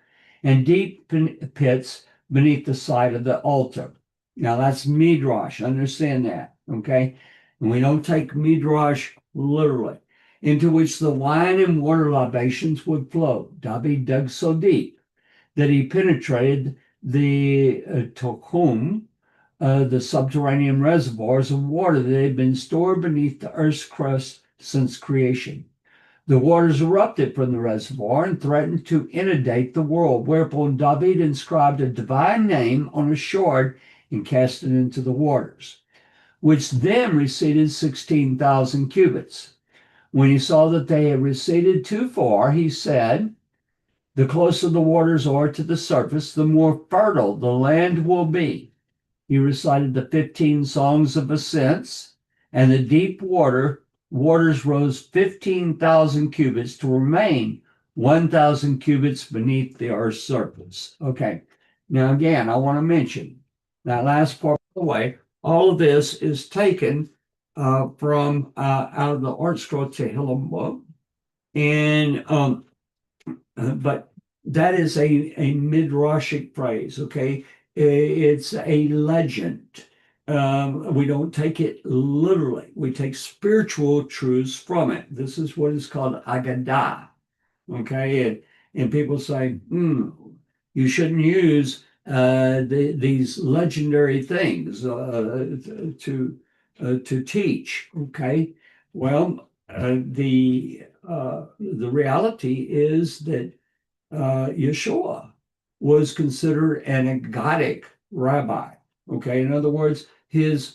and deep pits beneath the site of the altar. Now that's Midrash, understand that, okay? And we don't take Midrash literally, into which the wine and water libations would flow. David dug so deep that he penetrated the Tokum, the subterranean reservoirs of water that had been stored beneath the earth's crust since creation. The waters erupted from the reservoir and threatened to inundate the world, whereupon David inscribed a divine name on a shard and cast it into the waters, which then receded 16,000 cubits. When he saw that they had receded too far, he said, the closer the waters are to the surface, the more fertile the land will be. He recited the 15 Songs of Ascent, and the deep waters rose 15,000 cubits to remain 1,000 cubits beneath the earth's surface. Okay. Now, again, I want to mention that last part of the way. All of this is taken from out of the art scroll Tehillim book. And but that is a midrashic phrase, okay? It's a legend. We don't take it literally. We take spiritual truths from it. This is what is called Agadah, okay? And people say, you shouldn't use these legendary things to teach, okay? Well, the reality is that Yeshua was considered an agadic rabbi. Okay, in other words,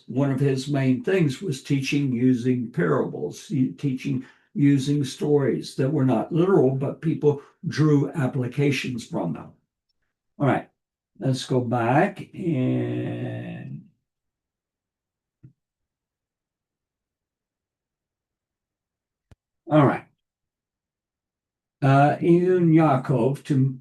one of his main things was teaching using parables, teaching using stories that were not literal, but people drew applications from them. All right, let's go back and all right. In Yaakov to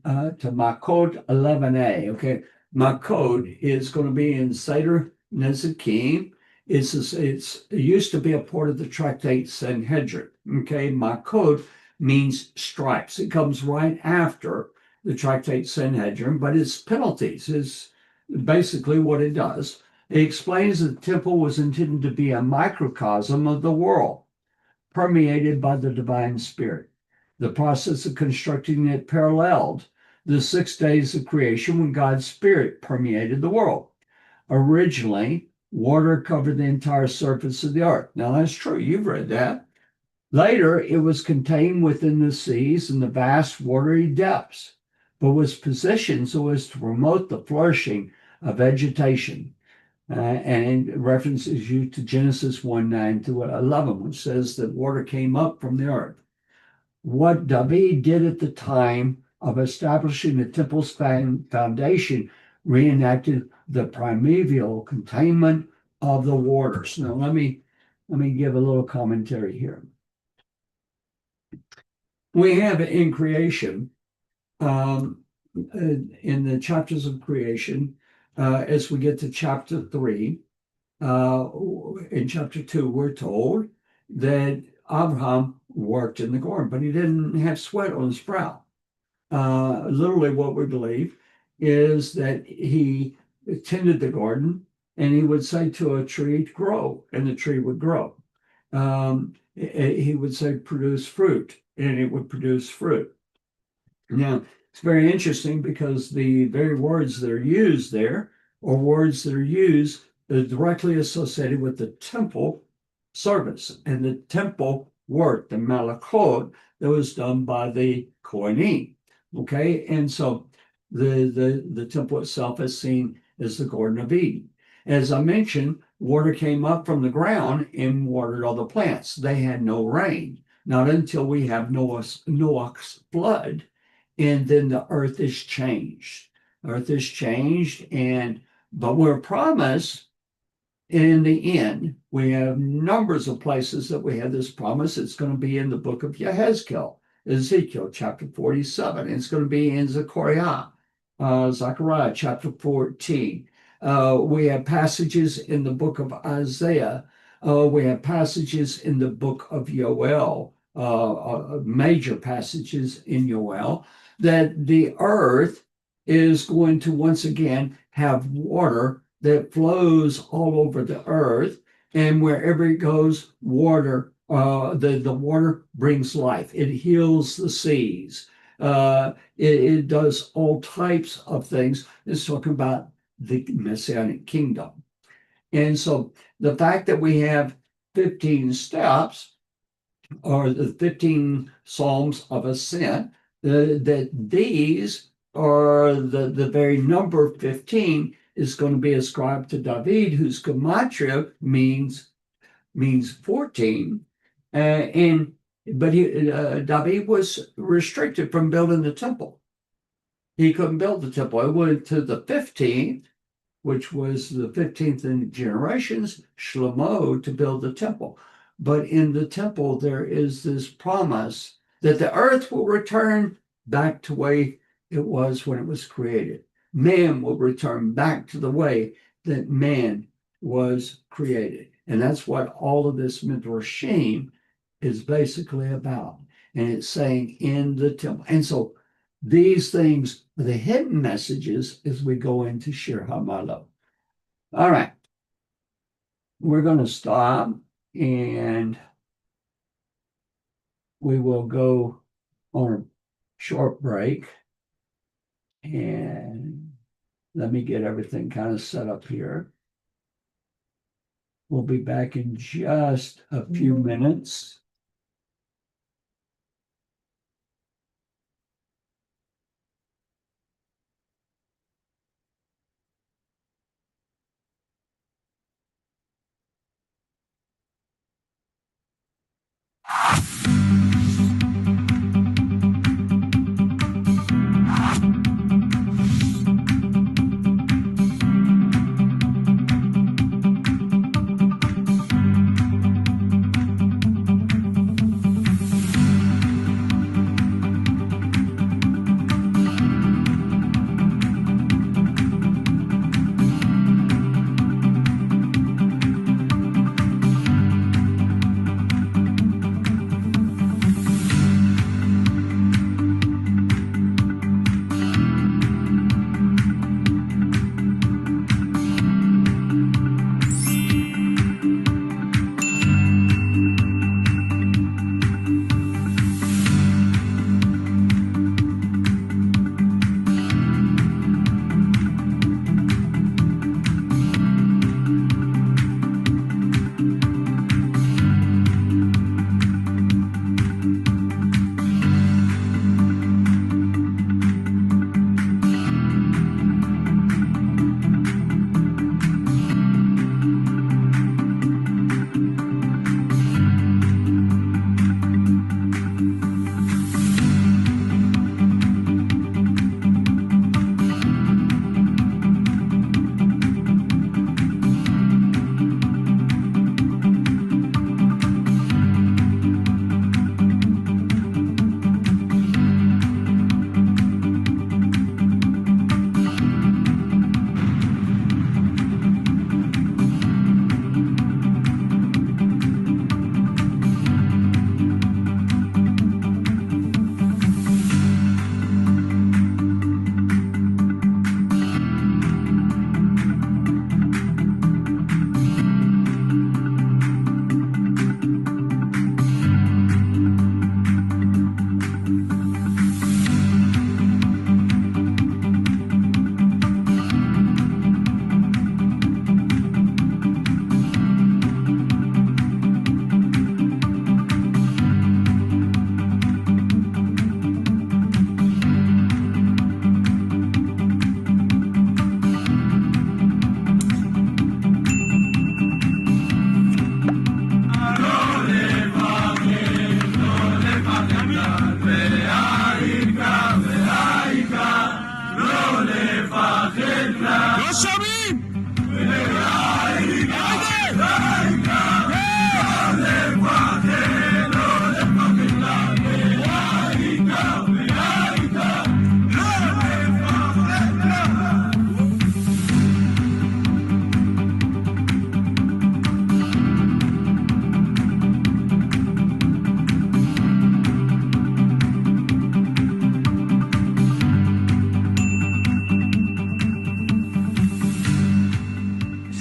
Makot 11a. Okay, Makot is going to be in Seder Nezikim. It used to be a part of the tractate Sanhedrin. Okay, Makot means stripes. It comes right after the tractate Sanhedrin, but its penalties is basically what it does. It explains that the temple was intended to be a microcosm of the world, permeated by the divine spirit. The process of constructing it paralleled the 6 days of creation when God's spirit permeated the world. Originally, water covered the entire surface of the earth. Now, that's true. You've read that. Later, it was contained within the seas and the vast watery depths, but was positioned so as to promote the flourishing of vegetation. And it references you to Genesis 1:9 to 11, which says that water came up from the earth. What David did at the time of establishing the temple's foundation reenacted the primeval containment of the waters. Now, let me give a little commentary here. We have in creation, in the chapters of creation, as we get to chapter 3, in chapter 2, we're told that Abraham worked in the garden, but he didn't have sweat on his brow. Literally, what we believe is that he tended the garden and he would say to a tree, grow, and the tree would grow. He would say, produce fruit, and it would produce fruit. Now, it's very interesting because the very words that are used there are words that are used directly associated with the temple service and the temple work, the malachot that was done by the Kohanim. Okay, and so the temple itself is seen as the Garden of Eden. As I mentioned, water came up from the ground and watered all the plants. They had no rain, not until we have Noah's flood, and then the earth is changed. Earth is changed, but we're promised in the end. We have numbers of places that we have this promise. It's going to be in the book of Ezekiel chapter 47. It's going to be in Zechariah chapter 14. We have passages in the book of Isaiah. We have passages in the book of Yoel, major passages in Yoel, that the earth is going to once again have water that flows all over the earth, and wherever it goes, water, the water brings life. It heals the seas. It does all types of things. It's talking about the Messianic kingdom. And so the fact that we have 15 steps, or the 15 Psalms of Ascent, that these are the very number 15 is going to be ascribed to David, whose gematria means 14. But David was restricted from building the temple. He couldn't build the temple. It went to the 15th, which was the 15th in generations, Shlomo, to build the temple. But in the temple, there is this promise that the earth will return back to the way it was when it was created. Man will return back to the way that man was created. And that's what all of this midrashim is basically about. And it's saying in the temple. And so these things are the hidden messages as we go into Shir haMaalot. All right. We're going to stop and we will go on a short break. And let me get everything kind of set up here. We'll be back in just a few minutes.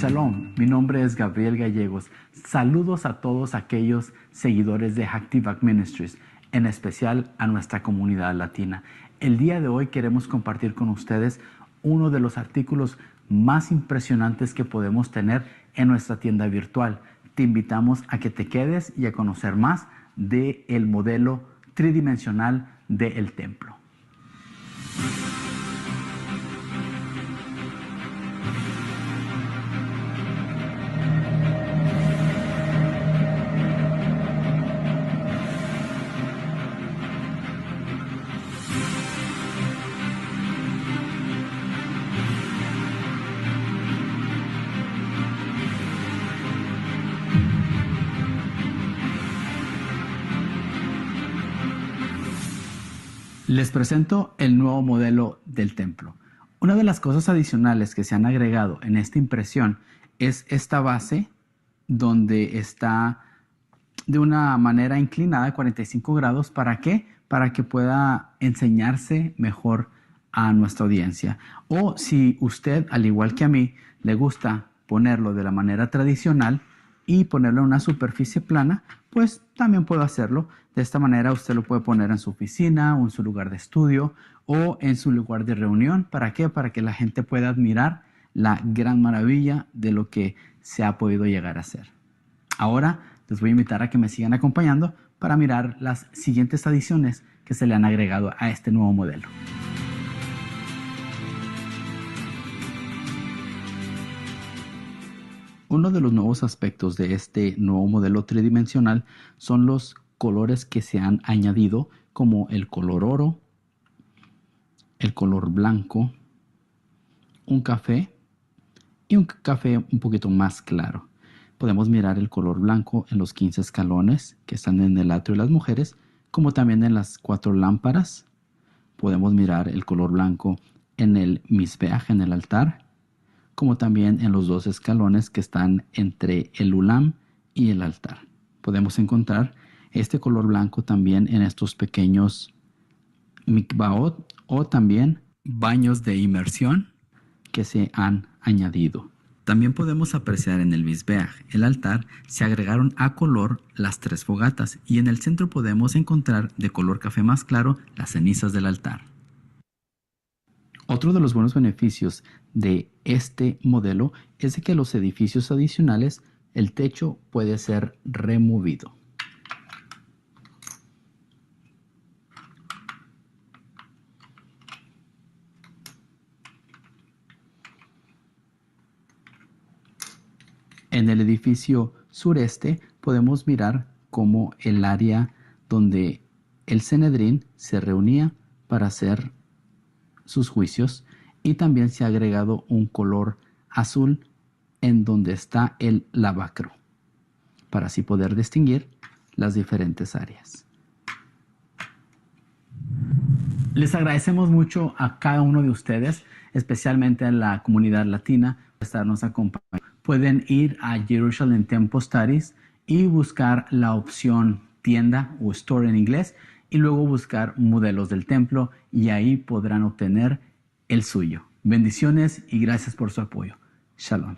Shalom, mi nombre es Gabriel Gallegos. Saludos a todos aquellos seguidores de Hacktivac Ministries, en especial a nuestra comunidad latina. El día de hoy queremos compartir con ustedes uno de los artículos más impresionantes que podemos tener en nuestra tienda virtual. Te invitamos a que te quedes y a conocer más del modelo tridimensional del templo. Les presento el nuevo modelo del templo. Una de las cosas adicionales que se han agregado en esta impresión es esta base donde está de una manera inclinada de 45 grados. ¿Para qué? Para que pueda enseñarse mejor a nuestra audiencia. O si usted, al igual que a mí, le gusta ponerlo de la manera tradicional y ponerlo en una superficie plana, pues también puedo hacerlo. De esta manera usted lo puede poner en su oficina o en su lugar de estudio o en su lugar de reunión. ¿Para qué? Para que la gente pueda admirar la gran maravilla de lo que se ha podido llegar a hacer. Ahora les voy a invitar a que me sigan acompañando para mirar las siguientes adiciones que se le han agregado a este nuevo modelo. Uno de los nuevos aspectos de este nuevo modelo tridimensional son los colores que se han añadido, como el color oro, el color blanco, un café y un café un poquito más claro. Podemos mirar el color blanco en los 15 escalones que están en el atrio de las mujeres, como también en las 4 lámparas. Podemos mirar el color blanco en el misbeach, en el altar, como también en los 2 escalones que están entre el ulam y el altar. Podemos encontrar este color blanco también en estos pequeños mikvaot o también baños de inmersión que se han añadido. También podemos apreciar en el misbeach, el altar, se agregaron a color las 3 fogatas y en el centro podemos encontrar de color café más claro las cenizas del altar. Otro de los buenos beneficios de este modelo es de que los edificios adicionales, el techo puede ser removido. En el edificio sureste podemos mirar cómo el área donde el Sanedrín se reunía para hacer sus juicios, y también se ha agregado un color azul en donde está el lavacro para así poder distinguir las diferentes áreas. Les agradecemos mucho a cada uno de ustedes, especialmente a la comunidad latina, por estarnos acompañando. Pueden ir a Jerusalem Temple Studies y buscar la opción tienda o store en inglés y luego buscar modelos del templo y ahí podrán obtener el suyo. Bendiciones y gracias por su apoyo. Shalom.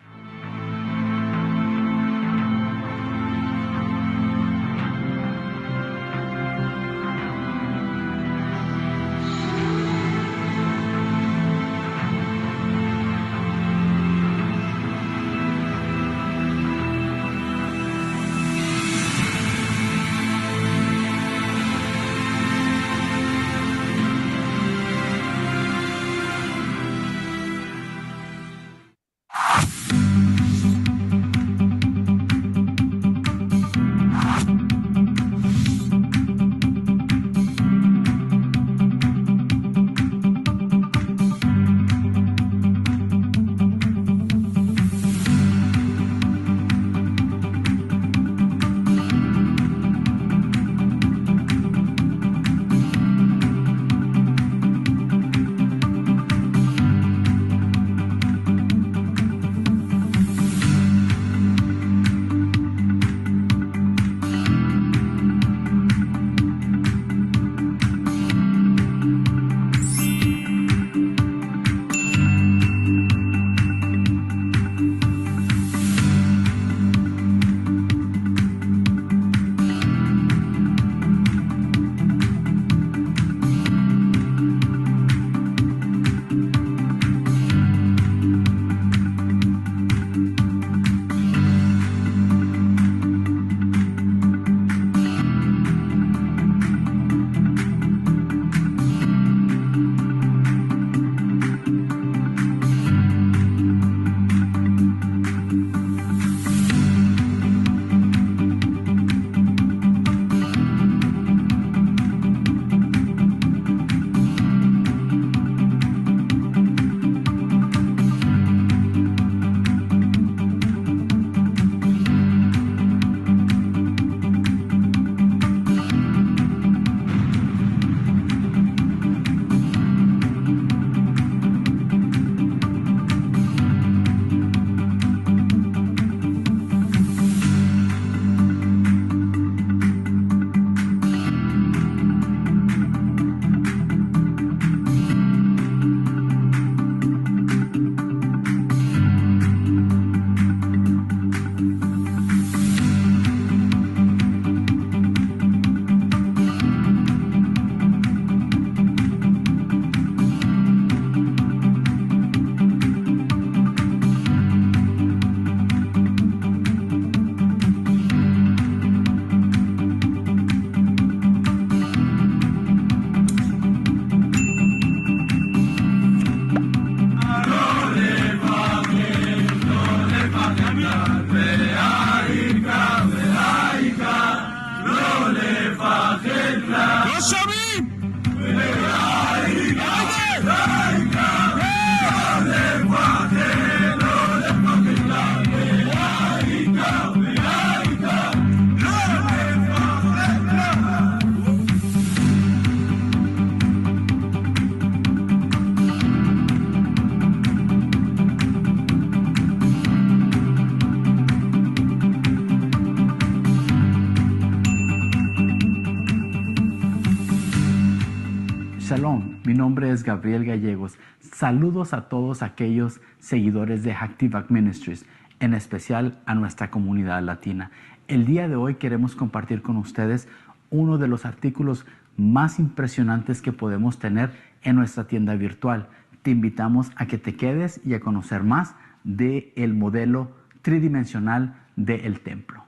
mi nombre es Gabriel Gallegos. Saludos a todos aquellos seguidores de Hacktivac Ministries, en especial a nuestra comunidad latina. El día de hoy queremos compartir con ustedes uno de los artículos más impresionantes que podemos tener en nuestra tienda virtual. Te invitamos a que te quedes y a conocer más del modelo tridimensional del templo.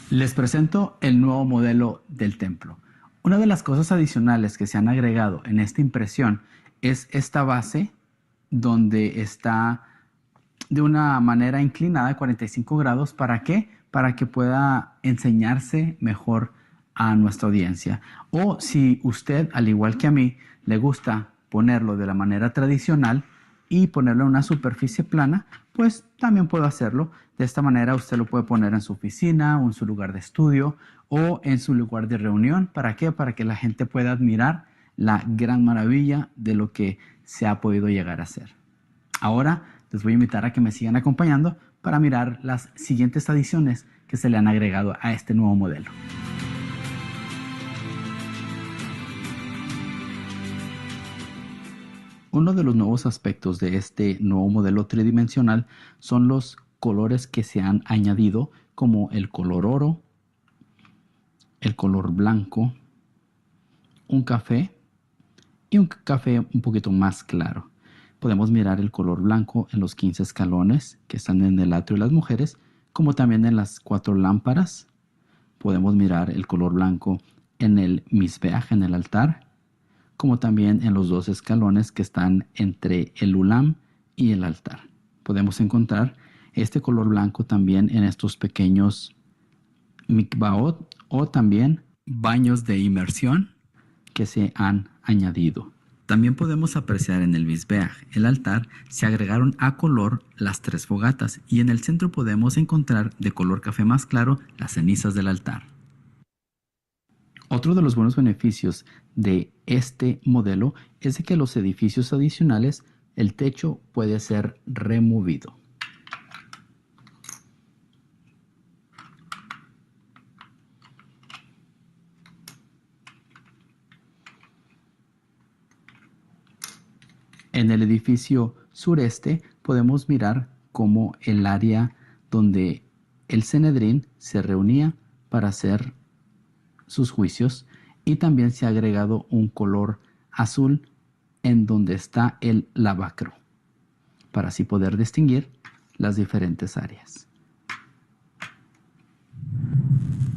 Les presento el nuevo modelo del templo. Una de las cosas adicionales que se han agregado en esta impresión es esta base donde está de una manera inclinada, 45 grados. ¿Para qué? Para que pueda enseñarse mejor a nuestra audiencia. O si usted, al igual que a mí, le gusta ponerlo de la manera tradicional y ponerlo en una superficie plana, pues también puedo hacerlo. De esta manera usted lo puede poner en su oficina o en su lugar de estudio o en su lugar de reunión. ¿Para qué? Para que la gente pueda admirar la gran maravilla de lo que se ha podido llegar a hacer. Ahora les voy a invitar a que me sigan acompañando para mirar las siguientes adiciones que se le han agregado a este nuevo modelo. Uno de los nuevos aspectos de este nuevo modelo tridimensional son los colores que se han añadido, como el color oro, el color blanco, un café y un café un poquito más claro. Podemos mirar el color blanco en los 15 escalones que están en el atrio de las mujeres, como también en las 4 lámparas. Podemos mirar el color blanco en el misbeach, en el altar, como también en los 2 escalones que están entre el ulam y el altar. Podemos encontrar este color blanco también en estos pequeños mikvaot o también baños de inmersión que se han añadido. También podemos apreciar en el misbeach, el altar, se agregaron a color las 3 fogatas y en el centro podemos encontrar de color café más claro las cenizas del altar. Otro de los buenos beneficios de este modelo es de que los edificios adicionales, el techo puede ser removido. En el edificio sureste podemos mirar cómo el área donde el Sanedrín se reunía para hacer sus juicios, y también se ha agregado un color azul en donde está el lavacro para así poder distinguir las diferentes áreas.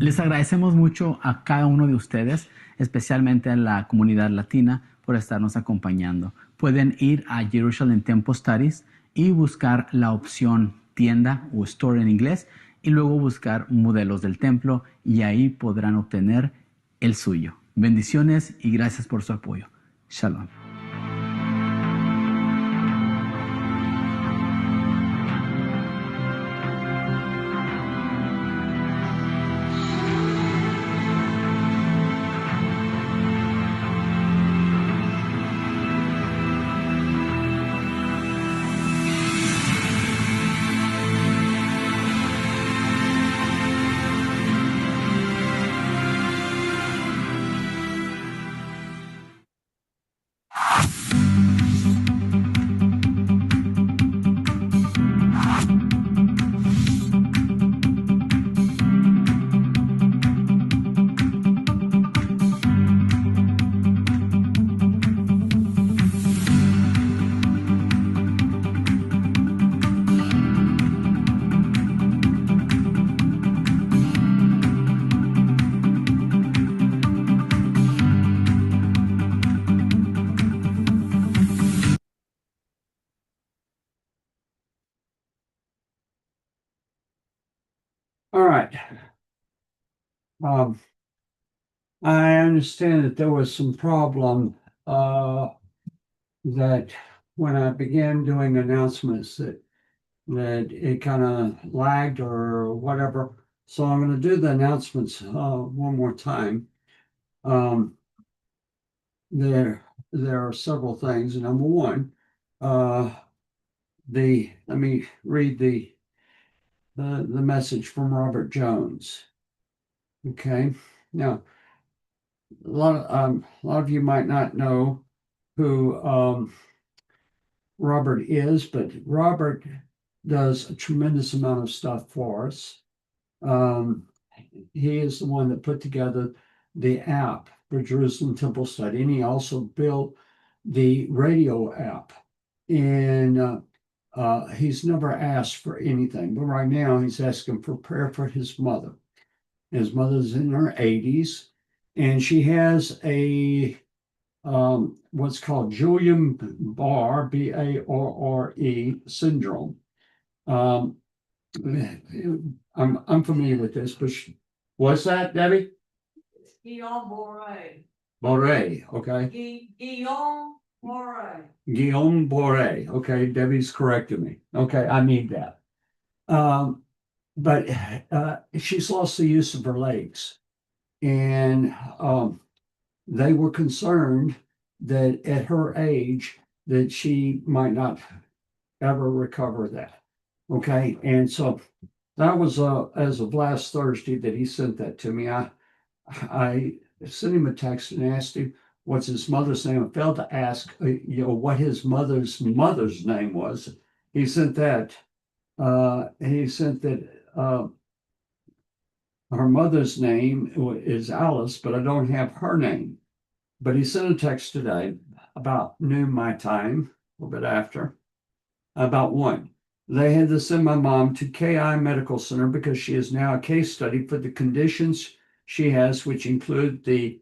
Les agradecemos mucho a cada uno de ustedes, especialmente a la comunidad latina, por estarnos acompañando. Pueden ir a Jerusalem Temple Studies y buscar la opción tienda o store en inglés y luego buscar modelos del templo y ahí podrán obtener el suyo. Bendiciones y gracias por su apoyo. Shalom. All right. I understand that there was some problem that when I began doing announcements that it kind of lagged or whatever. So I'm going to do the announcements one more time. Um, there are several things. Number one, uh, let me read the message from Robert Jones. Okay, now a lot of you might not know who Robert is, but Robert does a tremendous amount of stuff for us. Um, he is the one that put together the app for Jerusalem Temple Study, and he also built the radio app. And he's never asked for anything, but right now he's asking for prayer for his mother. His mother's in her 80s, and she has a what's called Guillain-Barré, B-A-R-R-E syndrome. Um, I'm familiar with this, but what's that, Debbie? Guillain-Barré. Boré, okay. Guillain-Barré. Guillain-Barré. Okay, Debbie's corrected me. Okay, I need that. But she's lost the use of her legs, and they were concerned that at her age that she might not ever recover that. Okay, and so that was as of last Thursday that he sent that to me. I sent him a text and asked him what's his mother's name. I failed to ask, what his mother's name was. He sent that. He sent that her mother's name is Alice, but I don't have her name. But he sent a text today about noon my time, a little bit after, about 1. They had to send my mom to KI Medical Center because she is now a case study for the conditions she has, which include the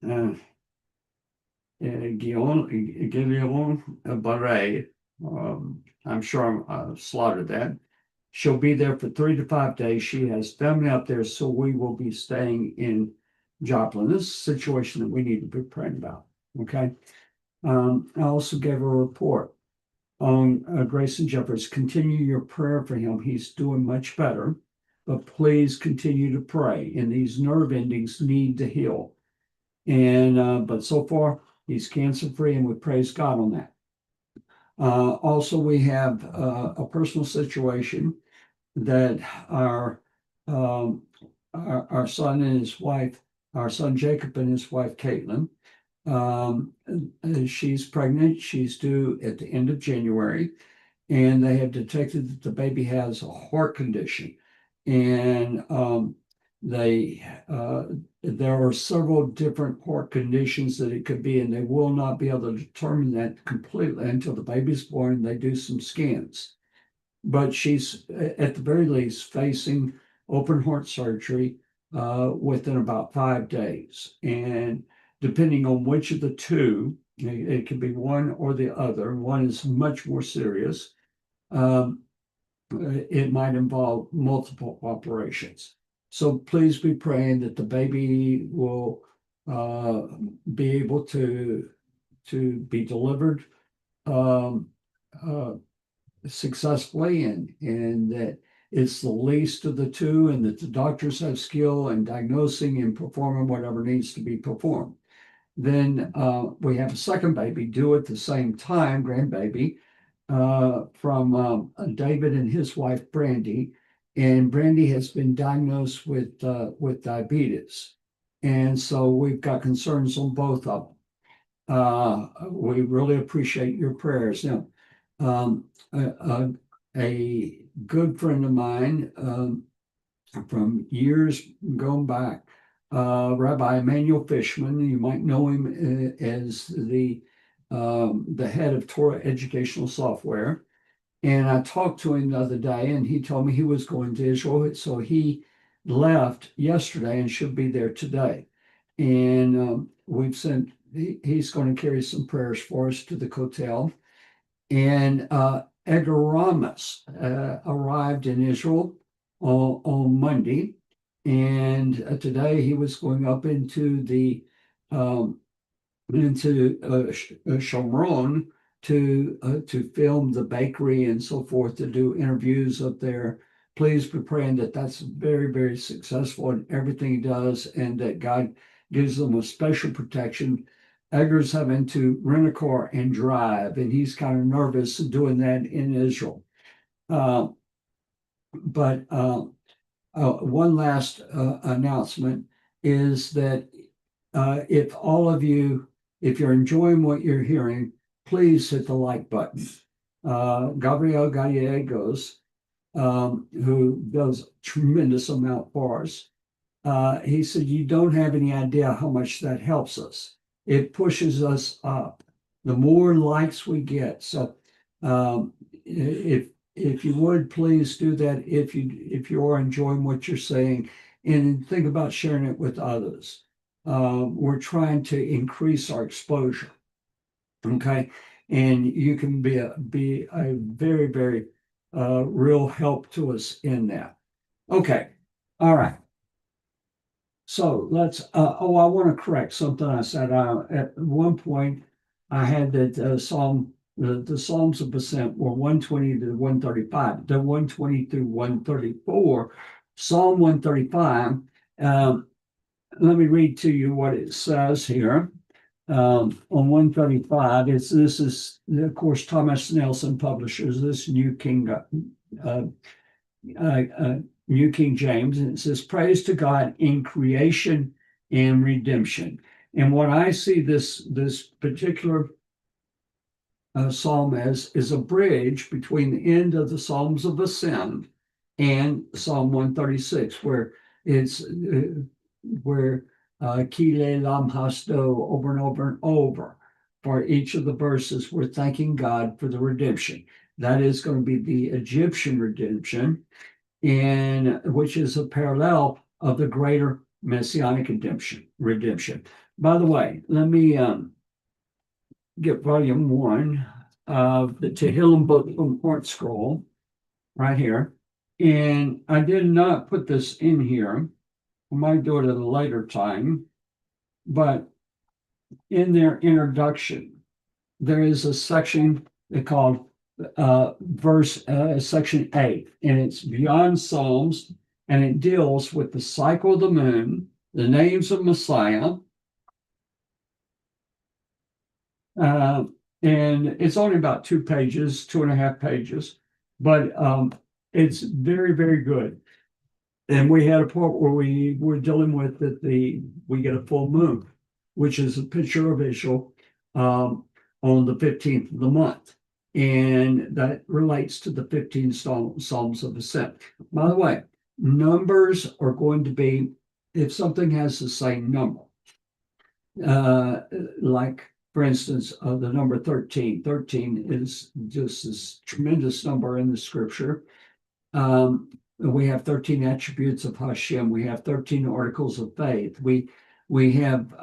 Guillain-Barré. I'm sure I slaughtered that. She'll be there for 3 to 5 days. She has family up there, so we will be staying in Joplin. This is a situation that we need to be praying about. Okay. I also gave a report on Grayson Jeffers. Continue your prayer for him. He's doing much better, but please continue to pray. And these nerve endings need to heal. And but so far he's cancer free, and we praise God on that. Also, we have a personal situation that um, our son and his wife, our son Jacob and his wife Caitlin. She's pregnant. She's due at the end of January, and they have detected that the baby has a heart condition. And they there are several different heart conditions that it could be, and they will not be able to determine that completely until the baby's born and they do some scans. But she's at the very least facing open heart surgery within about 5 days. And depending on which of the two, it could be one or the other. One is much more serious. It might involve multiple operations. So please be praying that the baby will be able to be delivered um, uh, successfully, and that it's the least of the two, and that the doctors have skill in diagnosing and performing whatever needs to be performed. Then we have a second baby due at the same time, grandbaby, from David and his wife Brandy, and Brandy has been diagnosed with diabetes, and so we've got concerns on both of them. We really appreciate your prayers. Now, um, a good friend of mine from years gone back, Rabbi Emmanuel Fishman. You might know him as the head of Torah Educational Software. And I talked to him the other day, and he told me he was going to Israel. So he left yesterday and should be there today. And he's going to carry some prayers for us to the Kotel. And Edgar Ramos arrived in Israel on Monday. And today he was going up into the um, into Shomron to film the bakery and so forth, to do interviews up there. Please be praying that that's very, very successful in everything he does, and that God gives them a special protection. Edgar's having to rent a car and drive, and he's kind of nervous doing that in Israel. But one last announcement is that if all of you, if you're enjoying what you're hearing, please hit the like button. Gabriel Gallegos, who does a tremendous amount for us, he said, you don't have any idea how much that helps us. It pushes us up. The more likes we get. So if you would, please do that if you are enjoying what you're saying, and think about sharing it with others. We're trying to increase our exposure. Okay. And you can be a very, very real help to us in that. Okay. All right. So let's, I want to correct something I said. At one point, I had that the Psalms of Ascent were 120 to 135. They're 120 through 134. Psalm 135, let me read to you what it says here. On 135, this is, of course, Thomas Nelson publishes this New King James, and it says, praise to God in creation and redemption. And what I see this particular psalm as is a bridge between the end of the Psalms of Ascent and Psalm 136, where it's where Kile Lam Hasto over and over and over. For each of the verses, we're thanking God for the redemption. That is going to be the Egyptian redemption, and which is a parallel of the greater messianic redemption. By the way, let me get volume 1 of the Tehillim book from Port Scroll right here. And I did not put this in here. I might do it at a later time, but in their introduction, there is a section called section 8, and it's beyond Psalms, and it deals with the cycle of the moon, the names of Messiah, and it's only about 2 pages, 2.5 pages, but it's very, very good. And we had a part where we were dealing with that we get a full moon, which is a picture of Israel on the 15th of the month. And that relates to the 15 Psalms of Ascent. By the way, numbers are going to be, if something has the same number, like, for instance, the number 13. 13 is just this tremendous number in the scripture. We have 13 attributes of Hashem. We have 13 articles of faith. We have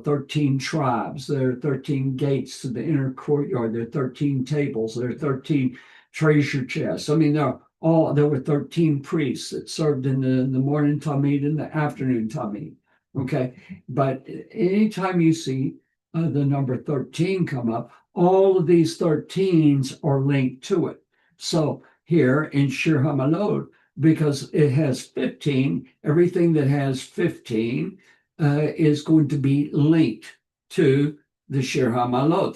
13 tribes. There are 13 gates to the inner courtyard. There are 13 tables. There are 13 treasure chests. I mean, there were 13 priests that served in the morning Tamid and the afternoon Tamid. Okay, but anytime you see the number 13 come up, all of these 13s are linked to it. So here in haMaalot, because it has 15, everything that has 15 is going to be linked to the haMaalot.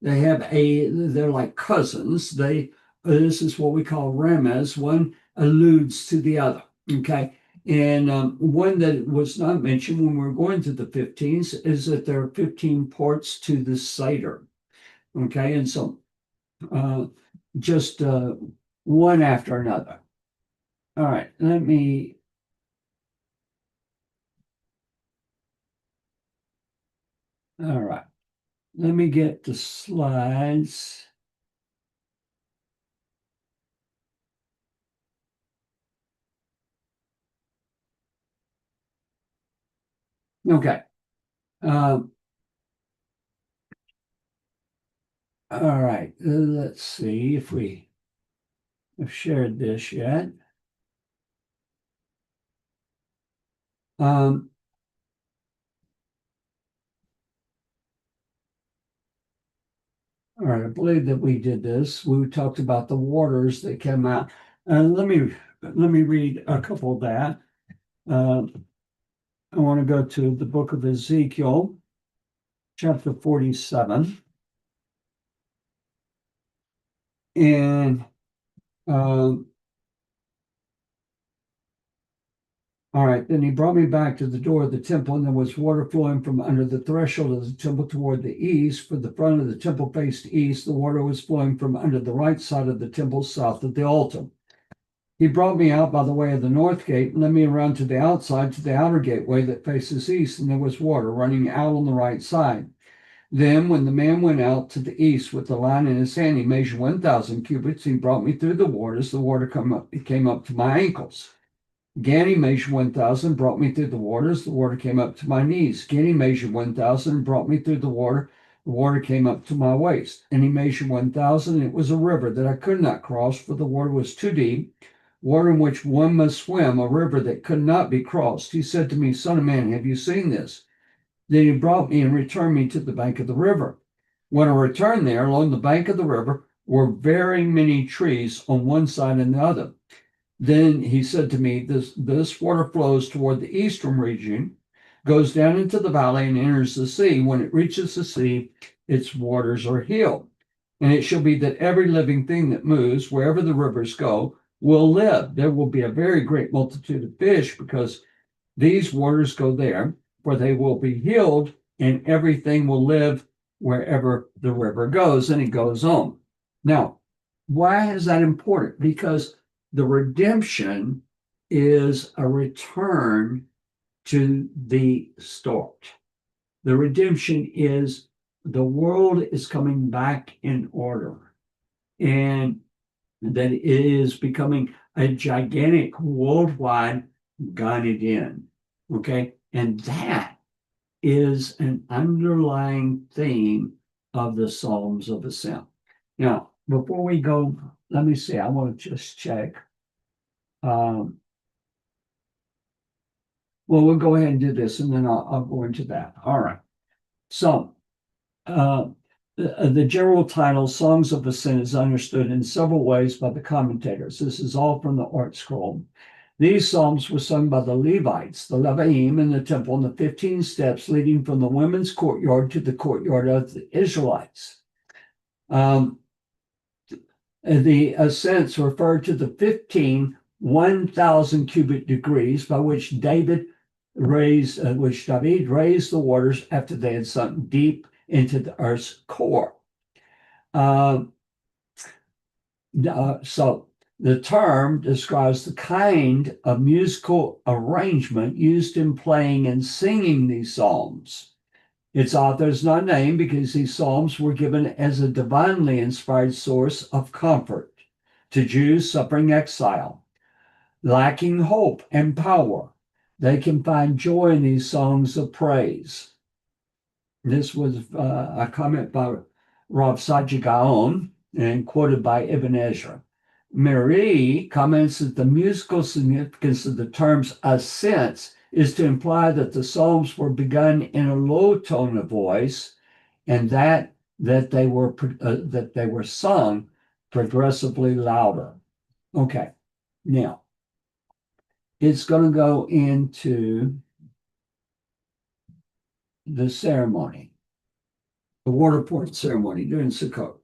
They're like cousins. This is what we call remez. One alludes to the other. Okay. And one that was not mentioned when we're going to the 15s is that there are 15 parts to the Seder. Okay. And so just one after another. All right, all right, let me get the slides. Okay. All right, let's see if we have shared this yet. All right, I believe that we did this. We talked about the waters that came out. Let me read a couple of that. I want to go to the book of Ezekiel, chapter 47. And all right, then he brought me back to the door of the temple, and there was water flowing from under the threshold of the temple toward the east. For the front of the temple faced east. The water was flowing from under the right side of the temple, south of the altar. He brought me out by the way of the north gate and led me around to the outside, to the outer gateway that faces east, and there was water running out on the right side. Then, when the man went out to the east with the line in his hand, he measured 1,000 cubits. He brought me through the waters. The water came up to my ankles. Again, he measured 1,000, brought me through the waters. The water came up to my knees. Again, he measured 1,000, brought me through the water. The water came up to my waist. And he measured 1,000, and it was a river that I could not cross, for the water was too deep, water in which one must swim, a river that could not be crossed. He said to me, Son of man, have you seen this? Then he brought me and returned me to the bank of the river. When I returned there, along the bank of the river were very many trees on one side and the other. Then he said to me, this water flows toward the eastern region, goes down into the valley and enters the sea. When it reaches the sea, its waters are healed. And it shall be that every living thing that moves, wherever the rivers go, will live. There will be a very great multitude of fish because these waters go there, for they will be healed, and everything will live wherever the river goes. And it goes on. Now, why is that important? Because the redemption is a return to the start. The redemption is the world is coming back in order, and that it is becoming a gigantic worldwide Gan Eden. Okay. And that is an underlying theme of the Psalms of Ascent. Now, before we go, let me see, I want to just check. Well, we'll go ahead and do this, and then I'll go into that. All right. So, the general title, Songs of Ascent, is understood in several ways by the commentators. This is all from the Art Scroll. These psalms were sung by the Levites, the Leviim in the temple, in the 15 steps leading from the women's courtyard to the courtyard of the Israelites. The ascents refer to the 15 1,000 cubic degrees by which David raised the waters after they had sunk deep into the earth's core. So the term describes the kind of musical arrangement used in playing and singing these psalms. Its author is not named because these psalms were given as a divinely inspired source of comfort to Jews suffering exile, lacking hope and power. They can find joy in these songs of praise. This was a comment by Rav Saji Gaon and quoted by Ibn Ezra. Mary comments that the musical significance of the terms ascents is to imply that the psalms were begun in a low tone of voice, and that they were sung progressively louder. Okay, now it's going to go into the ceremony, the water pouring ceremony during Sukkot.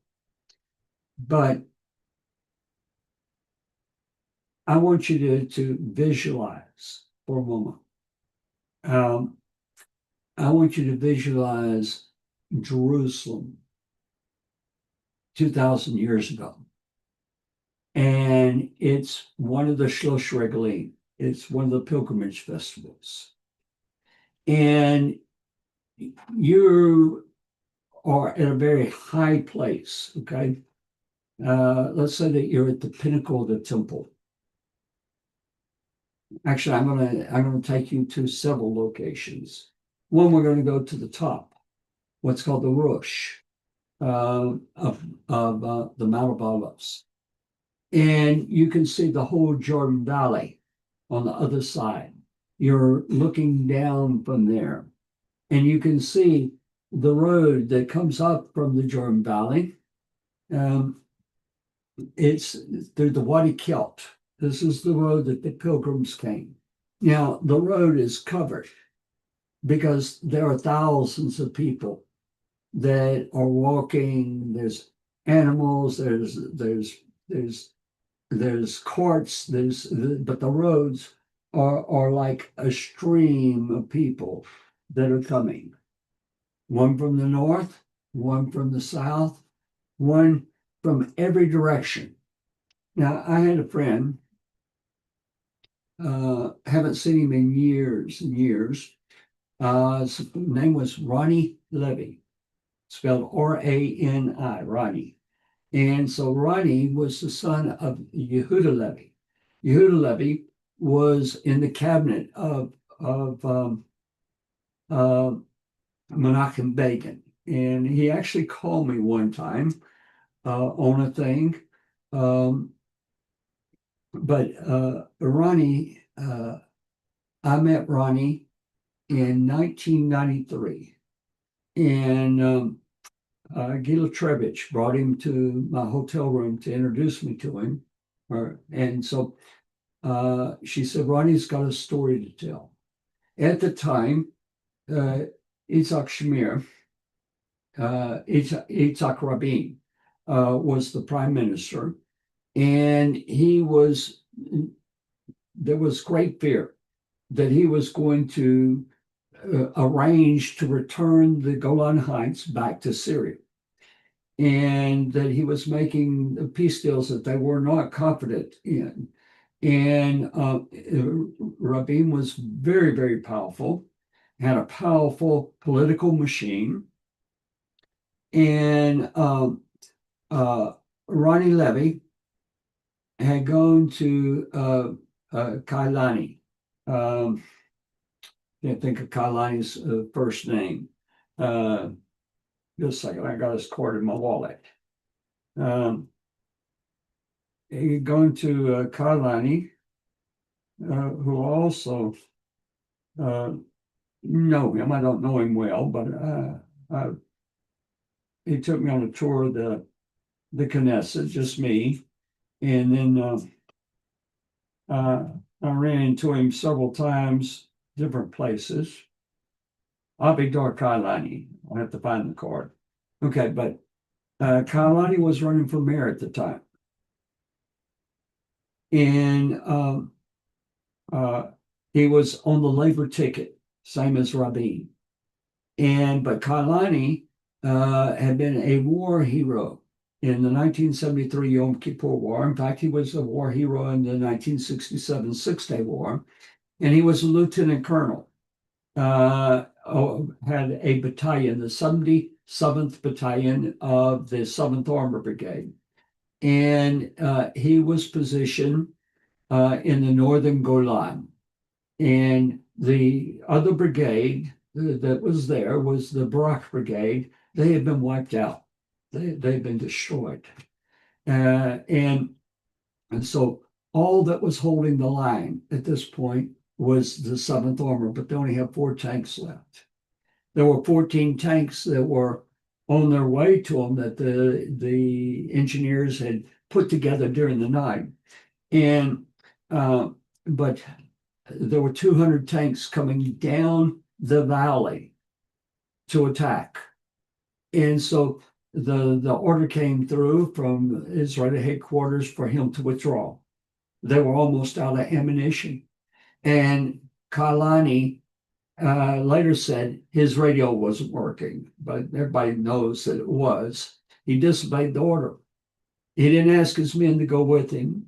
But I want you to visualize for a moment. I want you to visualize Jerusalem 2,000 years ago. And it's one of the Shlosh Regalim. It's one of the pilgrimage festivals. And you are at a very high place, okay? Let's say that you're at the pinnacle of the temple. Actually, I'm gonna take you to several locations. One, we're going to go to the top, what's called the Rosh of the Mount of Olives, and you can see the whole Jordan Valley on the other side. You're looking down from there, and you can see the road that comes up from the Jordan Valley, It's through the Wadi Kilt. This is the road that the pilgrims came. Now, the road is covered because there are thousands of people that are walking. There's animals, there's carts, but the roads are like a stream of people that are coming. One from the north, one from the south, one from every direction. Now, I had a friend, haven't seen him in years and years. His name was Ronnie Levy, spelled R-A-N-I, Ronnie. And so Ronnie was the son of Yehuda Levy. Yehuda Levy was in the cabinet of Menachem Begin. And he actually called me one time on a thing. But Ronnie, I met Ronnie in 1993. And Gila Trebich brought him to my hotel room to introduce me to him. And so she said, Ronnie's got a story to tell. At the time, Yitzhak Shamir, Yitzhak Rabin, was the prime minister. And there was great fear that he was going to arrange to return the Golan Heights back to Syria, and that he was making peace deals that they were not confident in. And Rabin was very, very powerful, had a powerful political machine. And Ronnie Levy had gone to Kailani. Can't think of Kailani's first name. Just a second, I got his cord in my wallet. He had gone to Kailani, who also know him. I don't know him well, but he took me on a tour of the Knesset, just me. And then I ran into him several times, different places. Abigdor Kailani. I'll have to find the card. Okay, but Kailani was running for mayor at the time. And he was on the labor ticket, same as Rabin. But Kailani had been a war hero in the 1973 Yom Kippur War. In fact, he was a war hero in the 1967 Six-Day War. And he was a lieutenant colonel. Had a battalion, the 77th Battalion of the 7th Armor Brigade. And he was positioned in the northern Golan. And the other brigade that was there was the Barak Brigade. They had been wiped out. They'd been destroyed. And so all that was holding the line at this point was the 7th Armor, but they only have 4 tanks left. There were 14 tanks that were on their way to them that the engineers had put together during the night. And but there were 200 tanks coming down the valley to attack. And so the order came through from Israeli headquarters for him to withdraw. They were almost out of ammunition. And Kailani later said his radio wasn't working, but everybody knows that it was. He disobeyed the order. He didn't ask his men to go with him.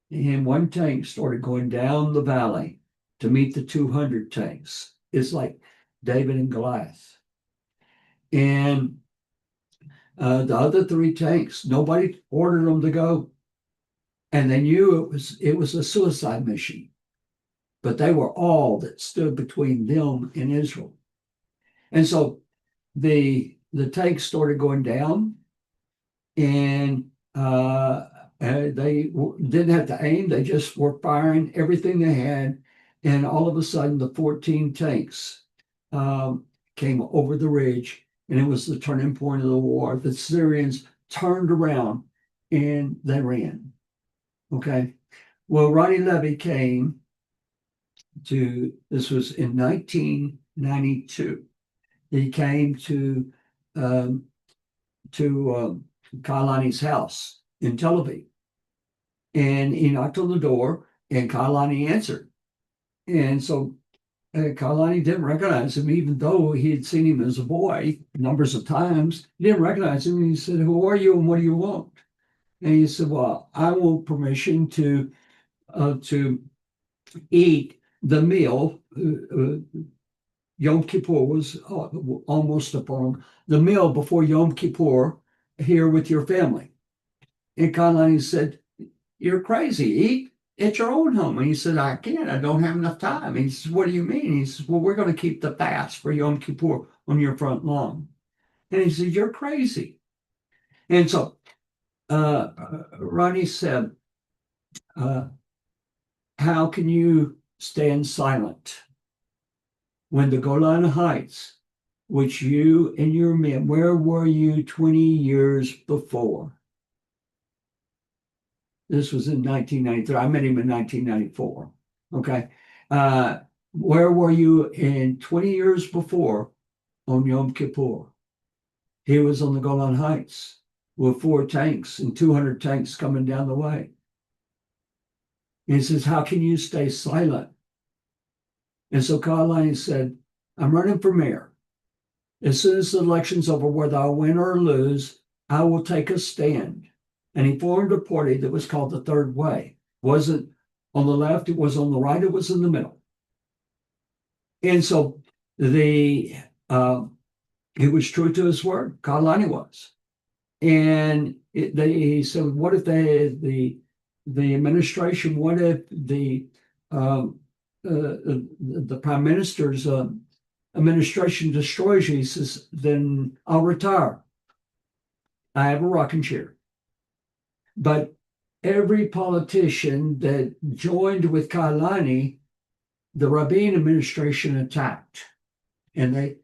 And one tank started going down the valley to meet the 200 tanks. It's like David and Goliath. And the other 3 tanks, nobody ordered them to go. And they knew it was a suicide mission. But they were all that stood between them and Israel. And so the tanks started going down, and they didn't have to aim. They just were firing everything they had. And all of a sudden, the 14 tanks came over the ridge, and it was the turning point of the war. The Syrians turned around and they ran. Okay. Well, Ronnie Levy came this was in 1992. He came to Kailani's house in Tel Aviv. And he knocked on the door, and Kailani answered. And so Kailani didn't recognize him, even though he had seen him as a boy numbers of times. He didn't recognize him. He said, "Who are you and what do you want?" And he said, "Well, I want permission to eat the meal." Yom Kippur was almost upon him. The meal before Yom Kippur here with your family. And Kailani said, "You're crazy. Eat at your own home." And he said, "I can't. I don't have enough time." And he says, "What do you mean?" He says, "Well, we're going to keep the fast for Yom Kippur on your front lawn." And he said, "You're crazy." And so Ronnie said, "How can you stand silent when the Golan Heights, which you and your men, where were you 20 years before?" This was in 1993. I met him in 1994. Okay. Where were you in 20 years before on Yom Kippur? He was on the Golan Heights with 4 tanks and 200 tanks coming down the way. And he says, "How can you stay silent?" And so Kailani said, "I'm running for mayor. As soon as the election's over, whether I win or lose, I will take a stand." And he formed a party that was called the Third Way. It wasn't on the left, it was on the right, it was in the middle. And so he was true to his word. Kailani was. And he said, "What if the administration, what if the prime minister's administration destroys you?" He says, "Then I'll retire. I have a rocking chair." But every politician that joined with Kailani, the Rabin administration attacked, and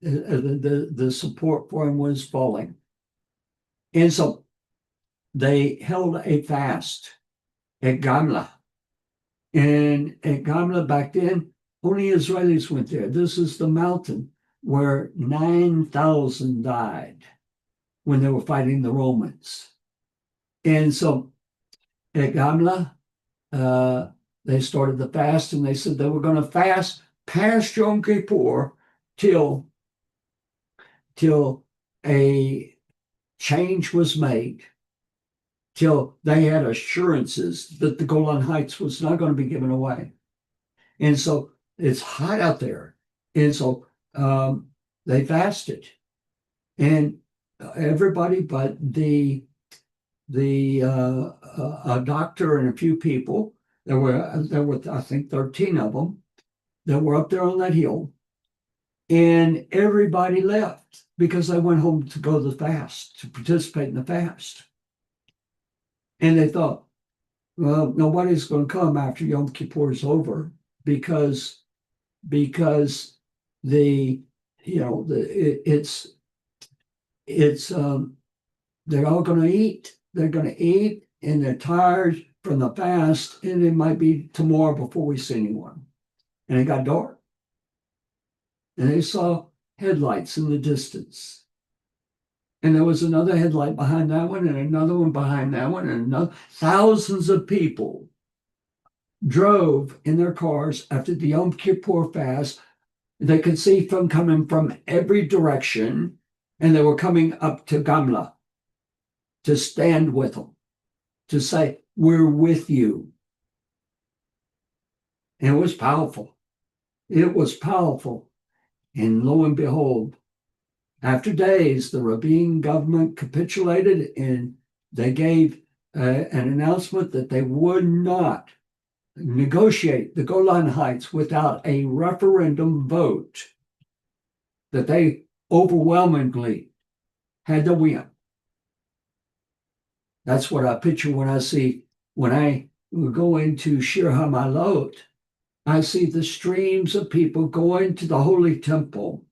the support for him was falling. And so they held a fast at Gamla. And at Gamla back then, only Israelis went there. This is the mountain where 9,000 died when they were fighting the Romans. And so at Gamla, they started the fast, and they said they were going to fast past Yom Kippur till a change was made, till they had assurances that the Golan Heights was not going to be given away. And so it's hot out there. And so they fasted. And everybody but a doctor and a few people, there were I think 13 of them that were up there on that hill, and everybody left because they went home to go to the fast, to participate in the fast. And they thought, well, nobody's going to come after Yom Kippur is over because they're all going to eat. They're going to eat, and they're tired from the fast, and it might be tomorrow before we see anyone. And it got dark. And they saw headlights in the distance. And there was another headlight behind that one, and another one behind that one, and another. Thousands of people drove in their cars after the Yom Kippur fast. They could see from coming from every direction, and they were coming up to Gamla to stand with them, to say, "We're with you." And it was powerful. It was powerful. And lo and behold, after days, the Rabin government capitulated, and they gave an announcement that they would not negotiate the Golan Heights without a referendum vote, that they overwhelmingly had to win. That's what I picture when I go into Shir haMaalot. I see the streams of people going to the Holy Temple,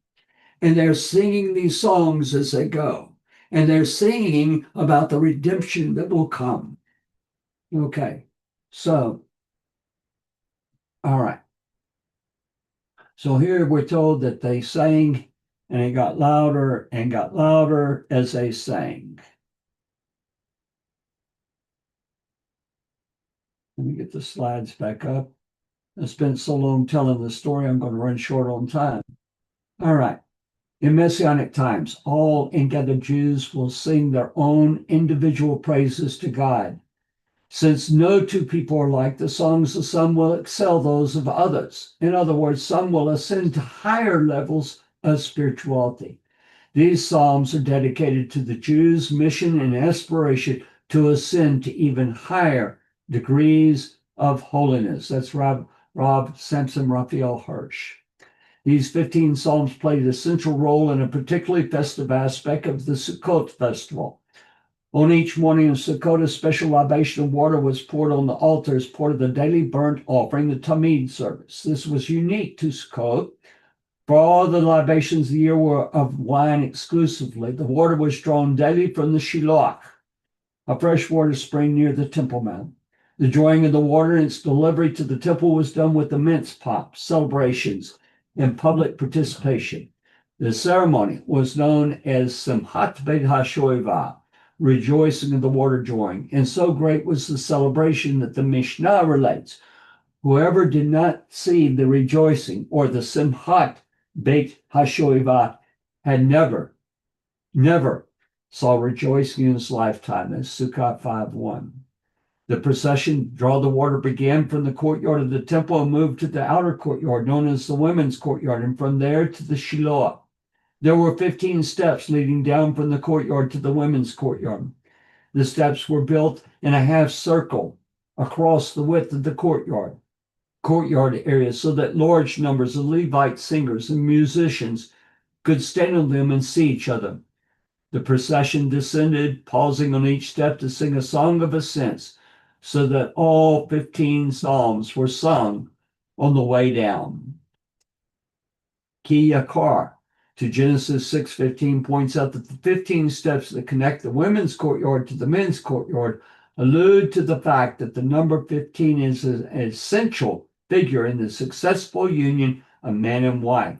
and they're singing these songs as they go. and they're singing about the redemption that will come. Okay, so, all right. So here we're told that they sang, and it got louder and got louder as they sang. Let me get the slides back up. I spent so long telling the story, I'm going to run short on time. All right. In Messianic times, all ingathered Jews will sing their own individual praises to God. Since no two people are alike, the songs of some will excel those of others. In other words, some will ascend to higher levels of spirituality. These psalms are dedicated to the Jews' mission and aspiration to ascend to even higher degrees of holiness. That's Rob Samson Raphael Hirsch. These 15 psalms played a central role in a particularly festive aspect of the Sukkot festival. On each morning of Sukkot, a special libation of water was poured on the altar as part of the daily burnt offering, the Tamid service. This was unique to Sukkot. For all the libations of the year were of wine exclusively. The water was drawn daily from the Shiloach, a freshwater spring near the Temple Mount. The drawing of the water and its delivery to the temple was done with immense pomp, celebrations, and public participation. The ceremony was known as Simchat Beit HaShoeva, rejoicing of the water drawing, and so great was the celebration that the Mishnah relates, whoever did not see the rejoicing or the Simchat Beit HaShoeva had never saw rejoicing in his lifetime. That's Sukkot 5:1. The procession draw the water began from the courtyard of the temple and moved to the outer courtyard, known as the women's courtyard, and from there to the Shiloh. There were 15 steps leading down from the courtyard to the women's courtyard. The steps were built in a half circle across the width of the courtyard area so that large numbers of Levite singers and musicians could stand on them and see each other. The procession descended, pausing on each step to sing a song of ascent, so that all 15 psalms were sung on the way down. Ki Yakar to Genesis 6:15 points out that the 15 steps that connect the women's courtyard to the men's courtyard allude to the fact that the number 15 is an essential figure in the successful union of man and wife.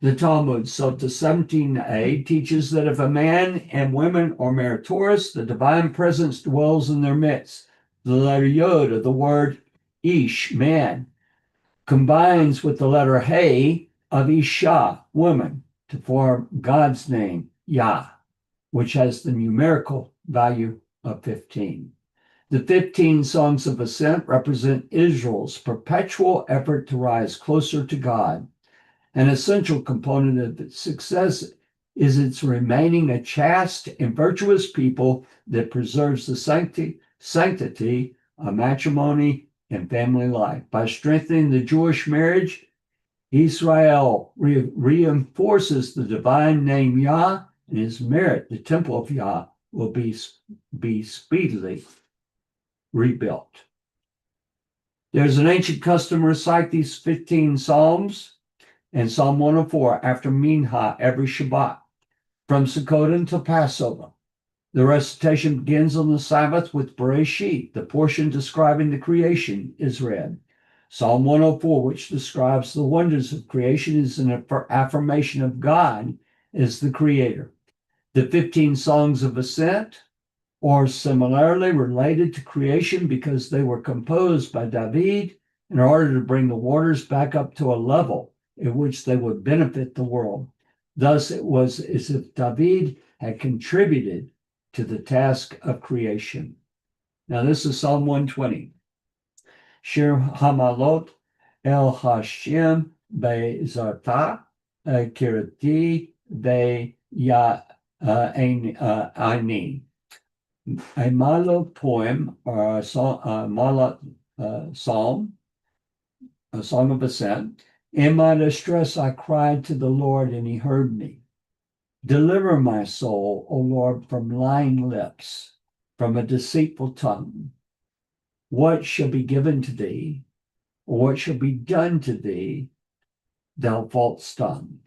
The Talmud, Sota 17a, teaches that if a man and women are meritorious, the divine presence dwells in their midst. The letter Yod of the word Ish, man, combines with the letter He of Isha, woman, to form God's name, Yah, which has the numerical value of 15. The 15 songs of ascent represent Israel's perpetual effort to rise closer to God. An essential component of its success is its remaining a chaste and virtuous people that preserves the sanctity of matrimony and family life. By strengthening the Jewish marriage, Israel reinforces the divine name Yah, and his merit, the temple of Yah, will be speedily rebuilt. There's an ancient custom to recite these 15 psalms and Psalm 104 after Minha every Shabbat, from Sukkot until Passover. The recitation begins on the Sabbath with Bereshit. The portion describing the creation is read. Psalm 104, which describes the wonders of creation, is an affirmation of God as the creator. The 15 songs of ascent are similarly related to creation because they were composed by David in order to bring the waters back up to a level in which they would benefit the world. Thus, it was as if David had contributed to the task of creation. Now, this is Psalm 120. Shirim haMaalot El Hashem Be'zarta Kirti Be'Ya'ani. A haMaalot poem, or a haMaalot psalm, a song of ascent. In my distress, I cried to the Lord, and he heard me. Deliver my soul, O Lord, from lying lips, from a deceitful tongue. What shall be given to thee, or what shall be done to thee, thou false tongue?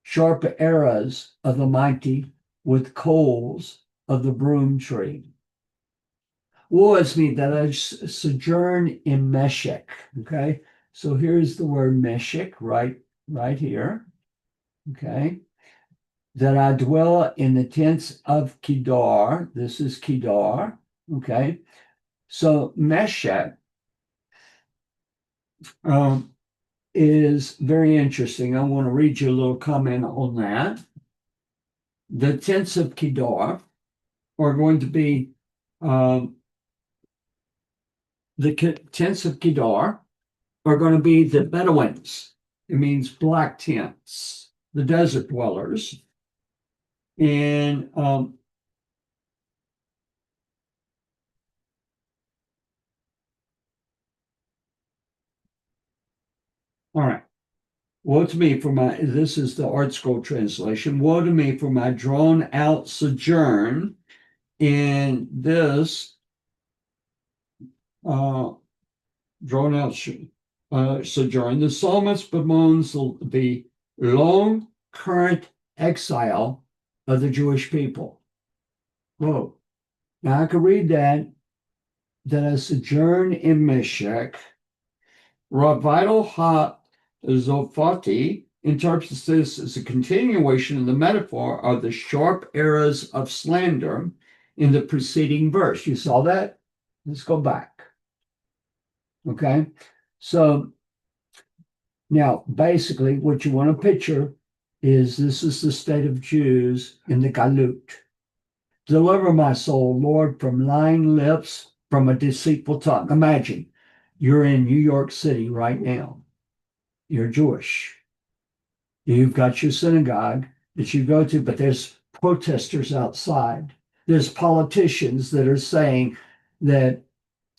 Sharp arrows of the mighty with coals of the broom tree. Woe is me that I sojourn in Meshech. Okay, so here's the word Meshech right here. Okay, that I dwell in the tents of Kedar. This is Kedar. Okay, so Meshech is very interesting. I want to read you a little comment on that. The tents of Kedar are going to be the tents of Kedar are going to be the Bedouins. It means black tents, the desert dwellers. And all right. Woe to me for my, this is the Art Scroll translation. Woe to me for my drawn out sojourn in this drawn out sojourn. The psalmist bemoans the long current exile of the Jewish people. Whoa. Now I could read that I sojourn in Meshech. Ravital Ha Zofati interprets this as a continuation of the metaphor of the sharp arrows of slander in the preceding verse. You saw that? Let's go back. Okay, so now basically what you want to picture is this is the state of Jews in the Galut. Deliver my soul, Lord, from lying lips, from a deceitful tongue. Imagine you're in New York City right now. You're Jewish. You've got your synagogue that you go to, but there's protesters outside. There's politicians that are saying that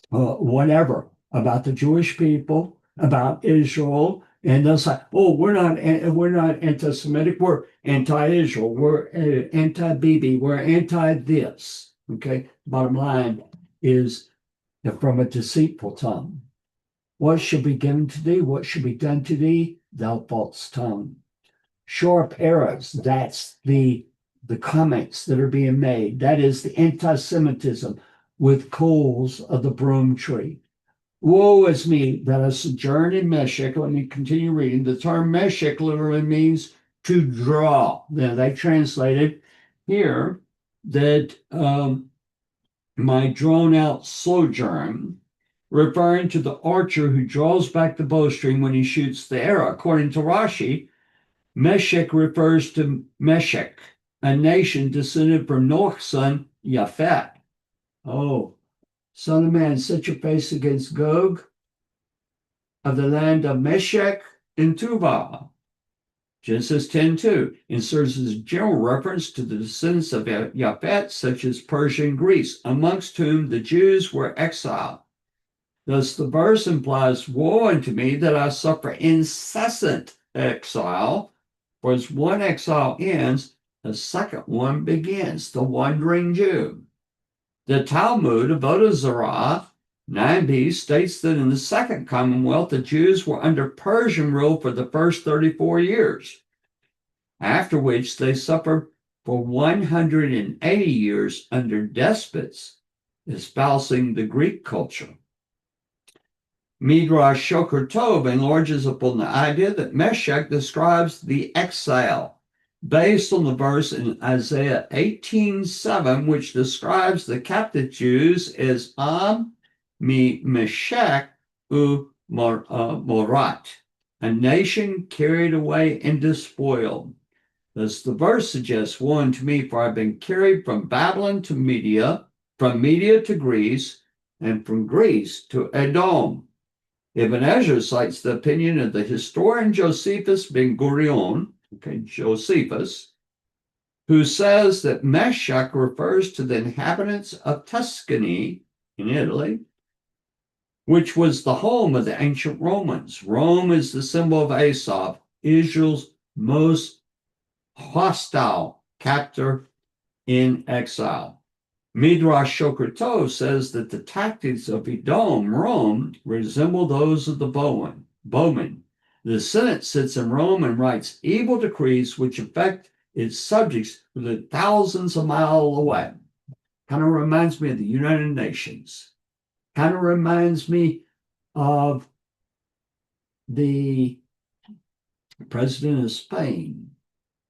whatever about the Jewish people, about Israel, and they'll say, "Oh, we're not anti-Semitic. We're anti-Israel. We're anti-Bibi. We're anti-this." Okay. Bottom line is that from a deceitful tongue. What shall be given to thee? What shall be done to thee? Thou false tongue. Sharp arrows. That's the comments that are being made. That is the anti-Semitism with coals of the broom tree. Woe is me that I sojourn in Meshech. Let me continue reading. The term Meshech literally means to draw. Now they translated here that my drawn out sojourn, referring to the archer who draws back the bowstring when he shoots the arrow. According to Rashi, Meshech refers to Meshech, a nation descended from Noah's son, Japhet. Oh, son of man, set your face against Gog of the land of Meshech and Tubal. Genesis 10:2 inserts a general reference to the descendants of Japhet, such as Persia and Greece, amongst whom the Jews were exiled. Thus, the verse implies, woe unto me that I suffer incessant exile, for as one exile ends, a second one begins, the wandering Jew. The Talmud of Avodah Zarah 9b states that in the Second Commonwealth, the Jews were under Persian rule for the first 34 years, after which they suffered for 180 years under despots, espousing the Greek culture. Midrash Shoker Tov enlarges upon the idea that Meshech describes the exile, based on the verse in Isaiah 18:7, which describes the captive Jews as Am mi Meshech u Morat, a nation carried away and despoiled. Thus the verse suggests, woe unto me, for I've been carried from Babylon to Media, from Media to Greece, and from Greece to Edom. Ibn Ezra cites the opinion of the historian Josephus ben Gurion, Josephus, who says that Meshech refers to the inhabitants of Tuscany in Italy, which was the home of the ancient Romans. Rome is the symbol of Esau, Israel's most hostile captor in exile. Midrash Shoker Tov says that the tactics of Edom, Rome, resemble those of the bowman. The Senate sits in Rome and writes evil decrees which affect its subjects live thousands of miles away. Kind of reminds me of the United Nations. Kind of reminds me of the president of Spain.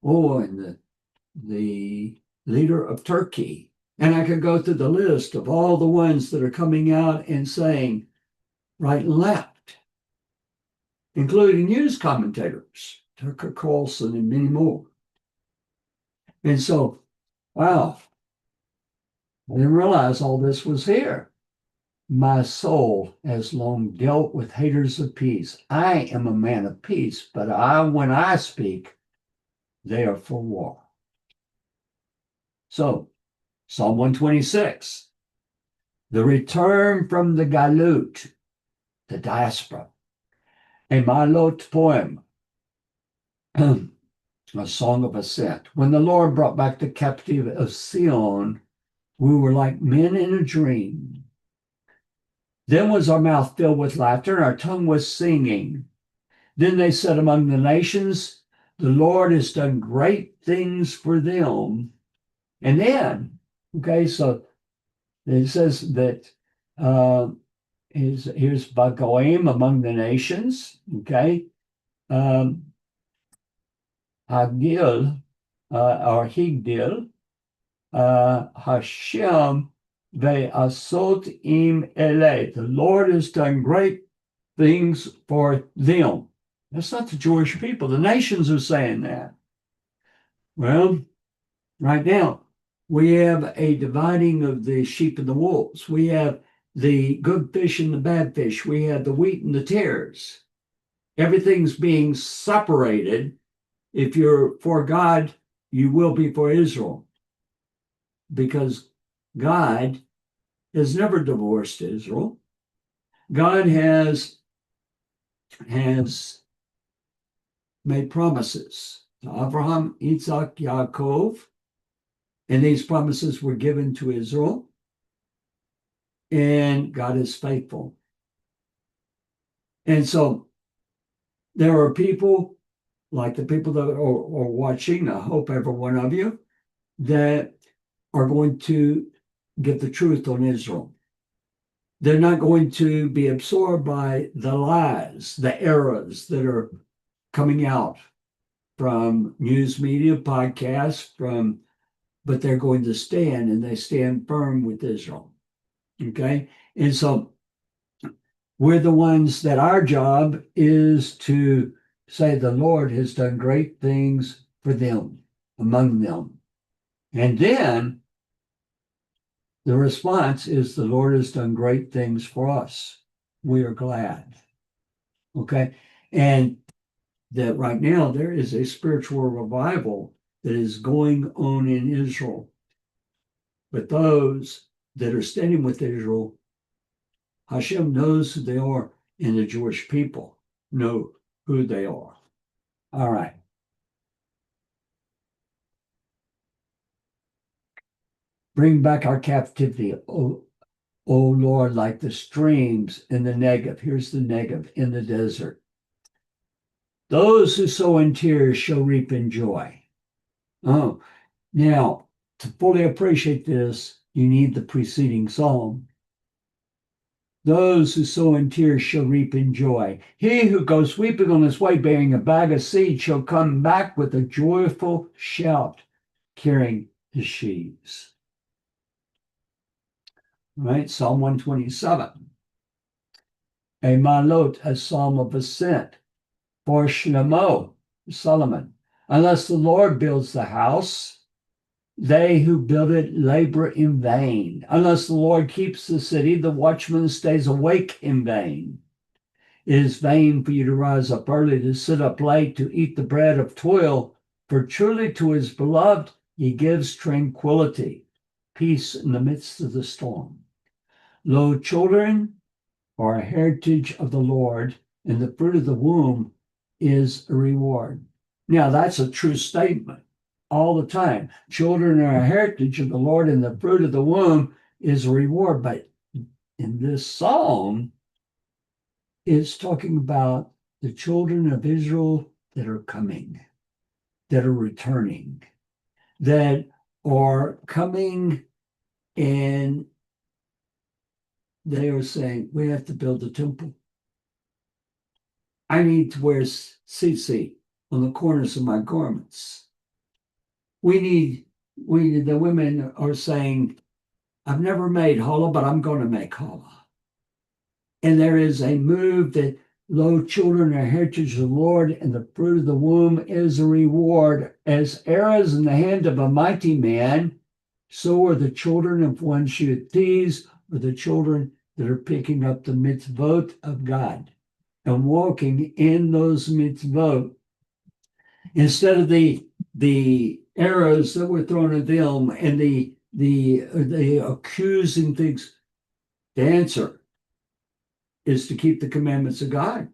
Oh, and the leader of Turkey. And I could go through the list of all the ones that are coming out and saying right and left, including news commentators, Tucker Carlson and many more. And so, wow, I didn't realize all this was here. My soul has long dealt with haters of peace. I am a man of peace, but when I speak, they are for war. So, Psalm 126, the return from the Galut, the diaspora, a haMaalot poem, a song of ascent. When the Lord brought back the captive of Sion, we were like men in a dream. Then was our mouth filled with laughter, and our tongue was singing. Then they said among the nations, the Lord has done great things for them. And then, okay, so it says that here's Bagoim among the nations, okay? Hagil, or Higdil, Hashem ve'asot im ele. The Lord has done great things for them. That's not the Jewish people. The nations are saying that. Well, right now, we have a dividing of the sheep and the wolves. We have the good fish and the bad fish. We have the wheat and the tares. Everything's being separated. If you're for God, you will be for Israel. Because God has never divorced Israel. God has made promises to Abraham, Isaac, Yaakov, and these promises were given to Israel. And God is faithful. And so there are people like the people that are watching, I hope every one of you, that are going to get the truth on Israel. They're not going to be absorbed by the lies, the errors that are coming out from news media, podcasts, but they're going to stand, and they stand firm with Israel. Okay? And so we're the ones that our job is to say the Lord has done great things for them, among them. And then the response is the Lord has done great things for us. We are glad. Okay? And that right now there is a spiritual revival that is going on in Israel. But those that are standing with Israel, Hashem knows who they are, and the Jewish people know who they are. All right. Bring back our captivity, O Lord, like the streams in the Negev. Here's the Negev, in the desert. Those who sow in tears shall reap in joy. Oh, now, to fully appreciate this, you need the preceding psalm. Those who sow in tears shall reap in joy. He who goes weeping on his way, bearing a bag of seed, shall come back with a joyful shout, carrying his sheaves. Right, Psalm 127. haMaalot, a psalm of ascent for Shlomo, Solomon. Unless the Lord builds the house, they who build it labor in vain. Unless the Lord keeps the city, the watchman stays awake in vain. It is vain for you to rise up early, to sit up late, to eat the bread of toil, for truly to his beloved he gives tranquility, peace in the midst of the storm. Lo, children are a heritage of the Lord, and the fruit of the womb is a reward. Now, that's a true statement all the time. Children are a heritage of the Lord, and the fruit of the womb is a reward. But in this psalm, it's talking about the children of Israel that are coming, that are returning. that are coming and they are saying, we have to build a temple. I need to wear tzitzit on the corners of my garments. The women are saying, I've never made challah, but I'm going to make challah. And there is a move that, lo, children are heritage of the Lord, and the fruit of the womb is a reward. As arrows in the hand of a mighty man, so are the children of one should. These are the children that are picking up the mitzvot of God and walking in those mitzvot. Instead of the arrows that were thrown at them and the accusing things, the answer is to keep the commandments of God,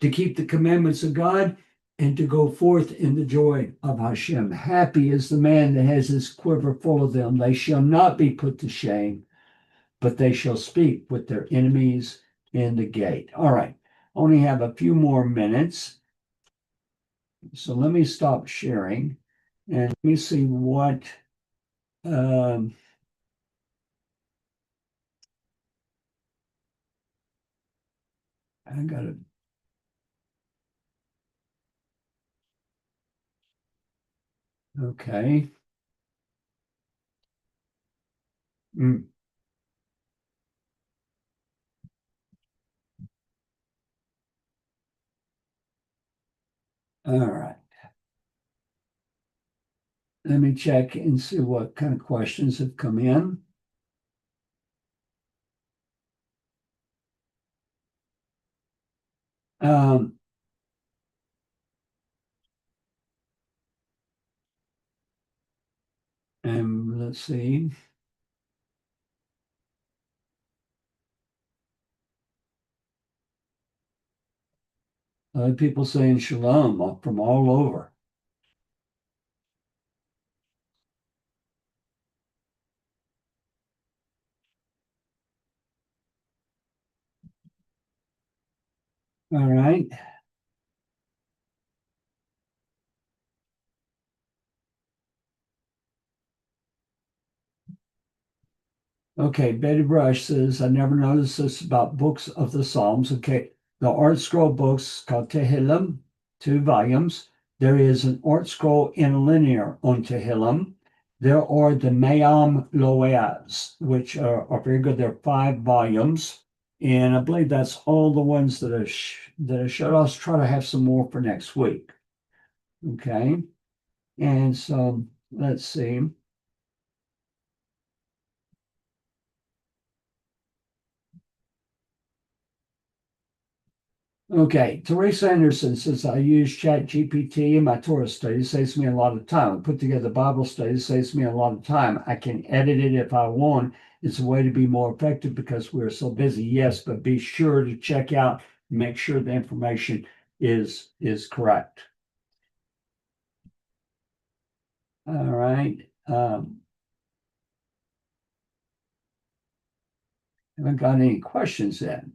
to keep the commandments of God and to go forth in the joy of Hashem. Happy is the man that has his quiver full of them. They shall not be put to shame, but they shall speak with their enemies in the gate. All right, only have a few more minutes. So let me stop sharing and let me see what I got to. Okay. All right. Let me check and see what kind of questions have come in. And let's see. Other people saying shalom from all over. All right. Okay, Betty Brush says, I never noticed this about books of the Psalms. Okay, the art scroll books called Tehillim, 2 volumes. There is an art scroll in linear on Tehillim. There are the Mayam Loaz, which are very good. They're 5 volumes. And I believe that's all the ones that are showed. I'll try to have some more for next week. Okay. And so let's see. Okay, Teresa Anderson says, I use Chat GPT in my Torah study. It saves me a lot of time. I put together Bible study. It saves me a lot of time. I can edit it if I want. It's a way to be more effective because we're so busy. Yes, but be sure to check out, make sure the information is correct. All right. Haven't got any questions then.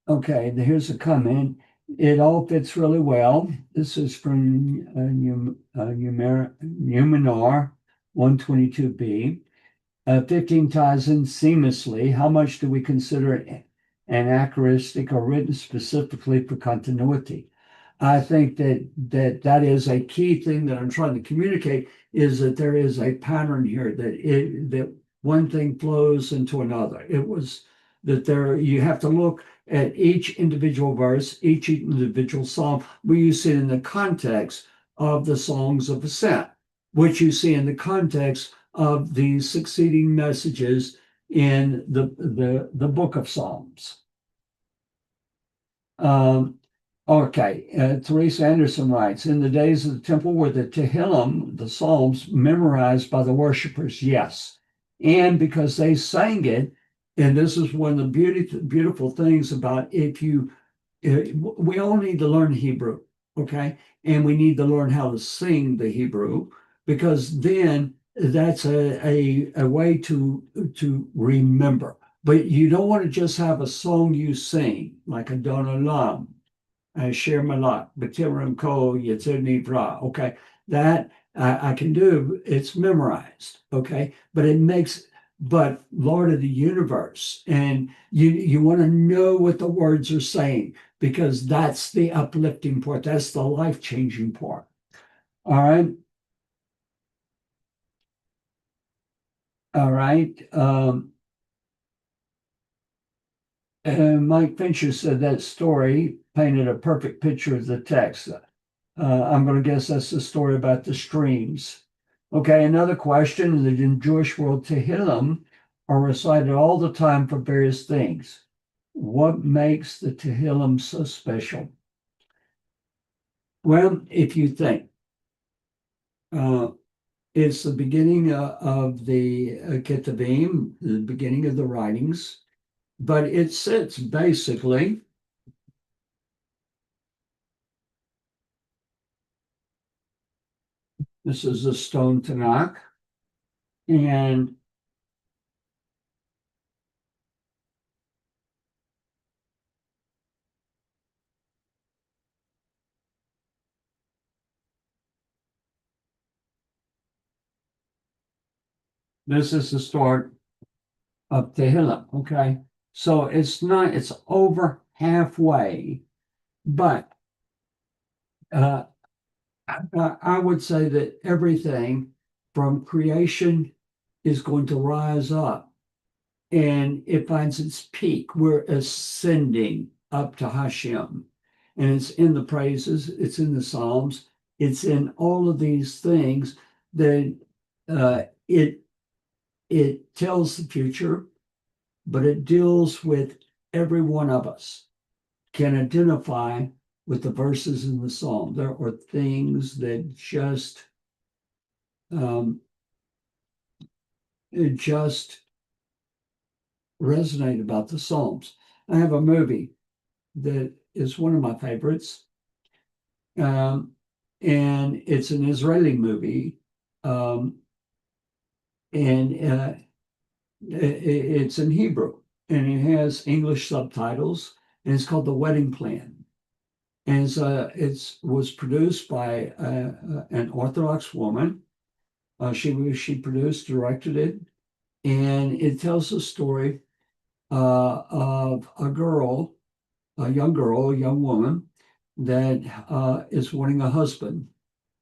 Okay, here's a comment. It all fits really well. This is from Numenar 122b. 15 ties in seamlessly. How much do we consider anachronistic or written specifically for continuity? I think that is a key thing that I'm trying to communicate is that there is a pattern here that one thing flows into another. It was that you have to look at each individual verse, each individual psalm, where you see it in the context of the Songs of Ascent, which you see in the context of the succeeding messages in the book of Psalms. Okay, Teresa Anderson writes, in the days of the temple were the Tehillim, the Psalms, memorized by the worshipers? Yes. And because they sang it, and this is one of the beautiful things about we all need to learn Hebrew, okay? And we need to learn how to sing the Hebrew, because then that's a way to remember. But you don't want to just have a song you sing, like a Don Olam, haMaalot, B'Tirim Ko Yitzir Nivra. Okay, that I can do. It's memorized. Okay, but it makes but Lord of the universe, and you want to know what the words are saying because that's the uplifting part. That's the life changing part. All right. All right. And Mike Fincher said that story painted a perfect picture of the text. I'm going to guess that's the story about the streams. Okay, another question. In the Jewish world, Tehillim are recited all the time for various things. What makes the Tehillim so special? Well, if you think, it's the beginning of the Ketuvim, the beginning of the writings, but it sits basically. This is a stone Tanakh, and this is the start of Tehillim. Okay, so it's over halfway, but I would say that everything from creation is going to rise up and it finds its peak. We're ascending up to Hashem. And it's in the praises, it's in the Psalms, it's in all of these things that it tells the future, but it deals with every one of us can identify with the verses in the Psalm. There are things that just resonate about the Psalms. I have a movie that is one of my favorites, and it's an Israeli movie, and it's in Hebrew, and it has English subtitles, and it's called The Wedding Plan. And it was produced by an Orthodox woman. She produced, directed it, and it tells the story of a young woman that is wanting a husband.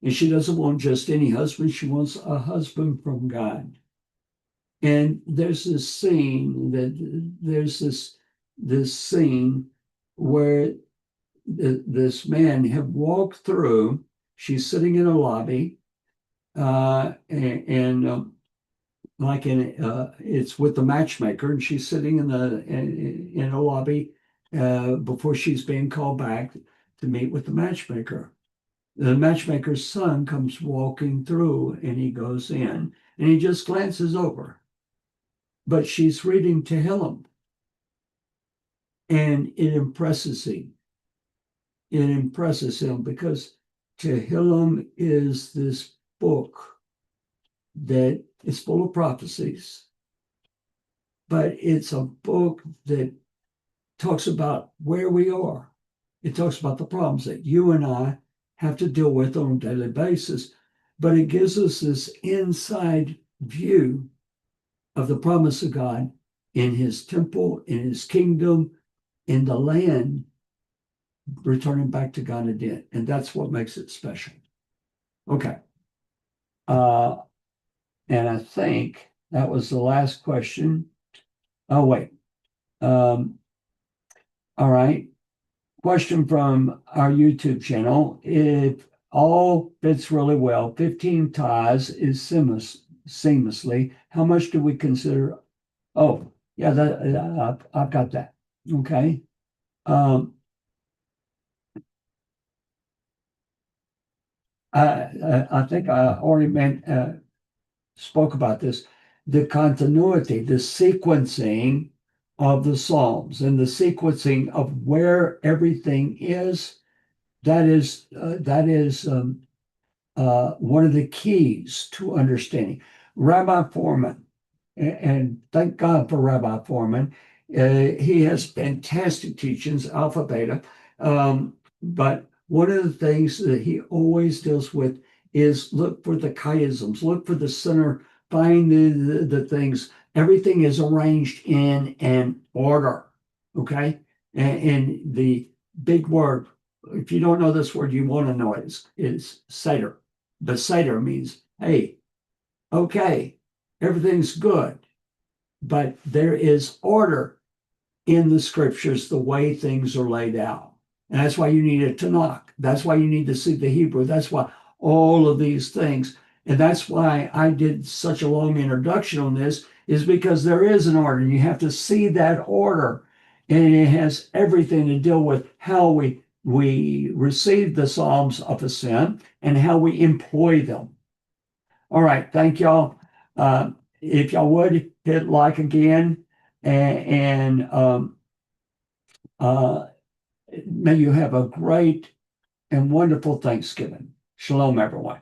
And she doesn't want just any husband, she wants a husband from God. And there's this scene where this man have walked through, she's sitting in a lobby, and like it's with the matchmaker, and she's sitting in a lobby before she's being called back to meet with the matchmaker. The matchmaker's son comes walking through, and he goes in, and he just glances over, but she's reading Tehillim, and it impresses him. It impresses him because Tehillim is this book that is full of prophecies, but it's a book that talks about where we are. It talks about the problems that you and I have to deal with on a daily basis, but it gives us this inside view of the promise of God in his temple, in his kingdom, in the land, returning back to God again. And that's what makes it special. Okay. And I think that was the last question. Oh, wait. All right. Question from our YouTube channel. If all fits really well, 15 ties is seamlessly, how much do we consider? Oh, yeah, I've got that. Okay. I think I already spoke about this, the continuity, the sequencing of the Psalms and the sequencing of where everything is. That is one of the keys to understanding. Rabbi Foreman and thank God for Rabbi Foreman. He has fantastic teachings, Alpha Beta. But one of the things that he always deals with is look for the chiasms, look for the center, find the things. Everything is arranged in an order. Okay. And the big word, if you don't know this word, you want to know it, is Seder. The Seder means, hey, okay, everything's good, but there is order in the scriptures, the way things are laid out. And that's why you need a Tanakh. That's why you need to see the Hebrew. That's why all of these things. And that's why I did such a long introduction on this, is because there is an order. And you have to see that order. And it has everything to deal with how we receive the Psalms of Ascent and how we employ them. All right. Thank y'all. If y'all would hit like again, and uh, may you have a great and wonderful Thanksgiving. Shalom, everyone.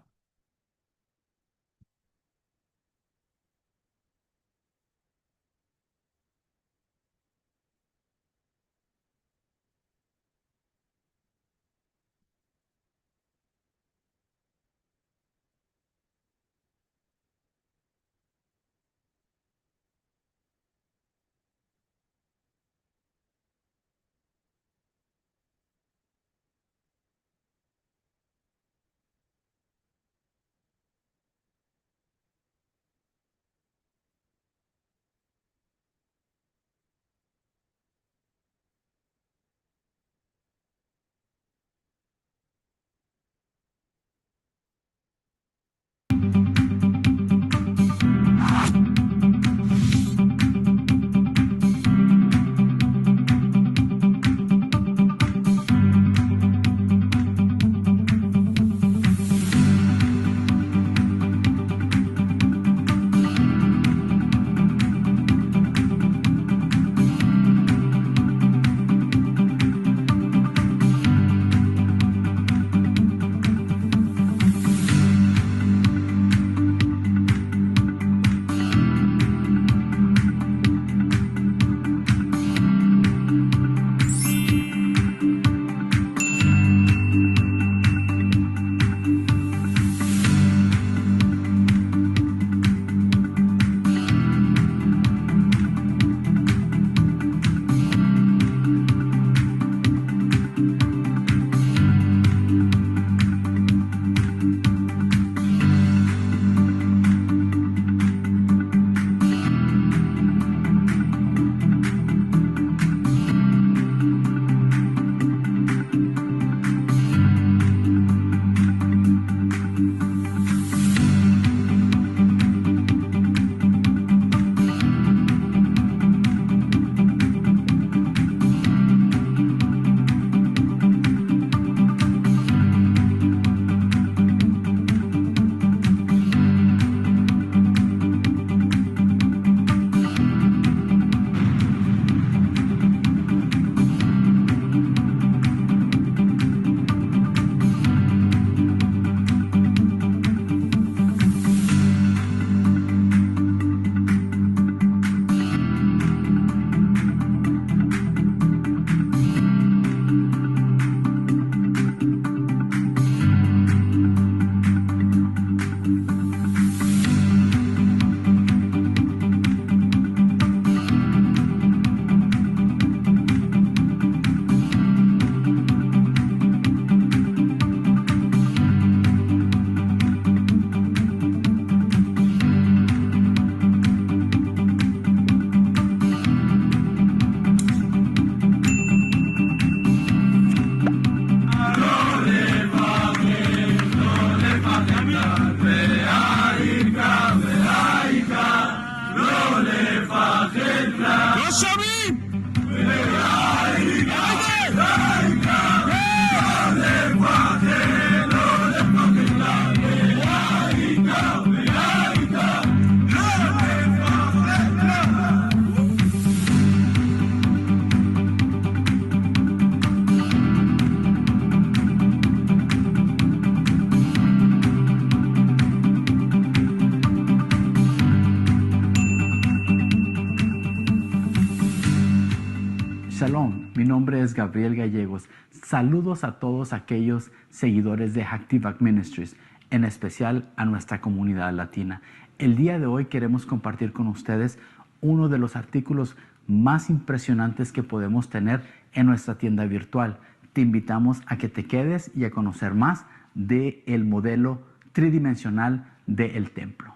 Shalom, mi nombre es Gabriel Gallegos. Saludos a todos aquellos seguidores de Hacktivac Ministries, en especial a nuestra comunidad latina. El día de hoy queremos compartir con ustedes uno de los artículos más impresionantes que podemos tener en nuestra tienda virtual. Te invitamos a que te quedes y a conocer más del modelo tridimensional del templo.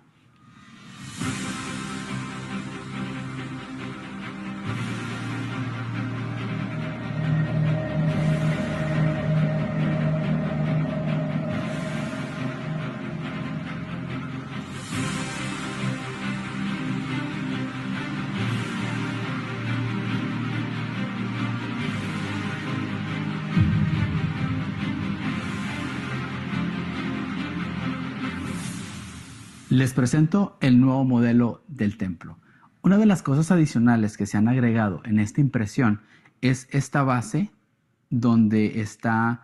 Les presento el nuevo modelo del templo. Una de las cosas adicionales que se han agregado en esta impresión es esta base donde está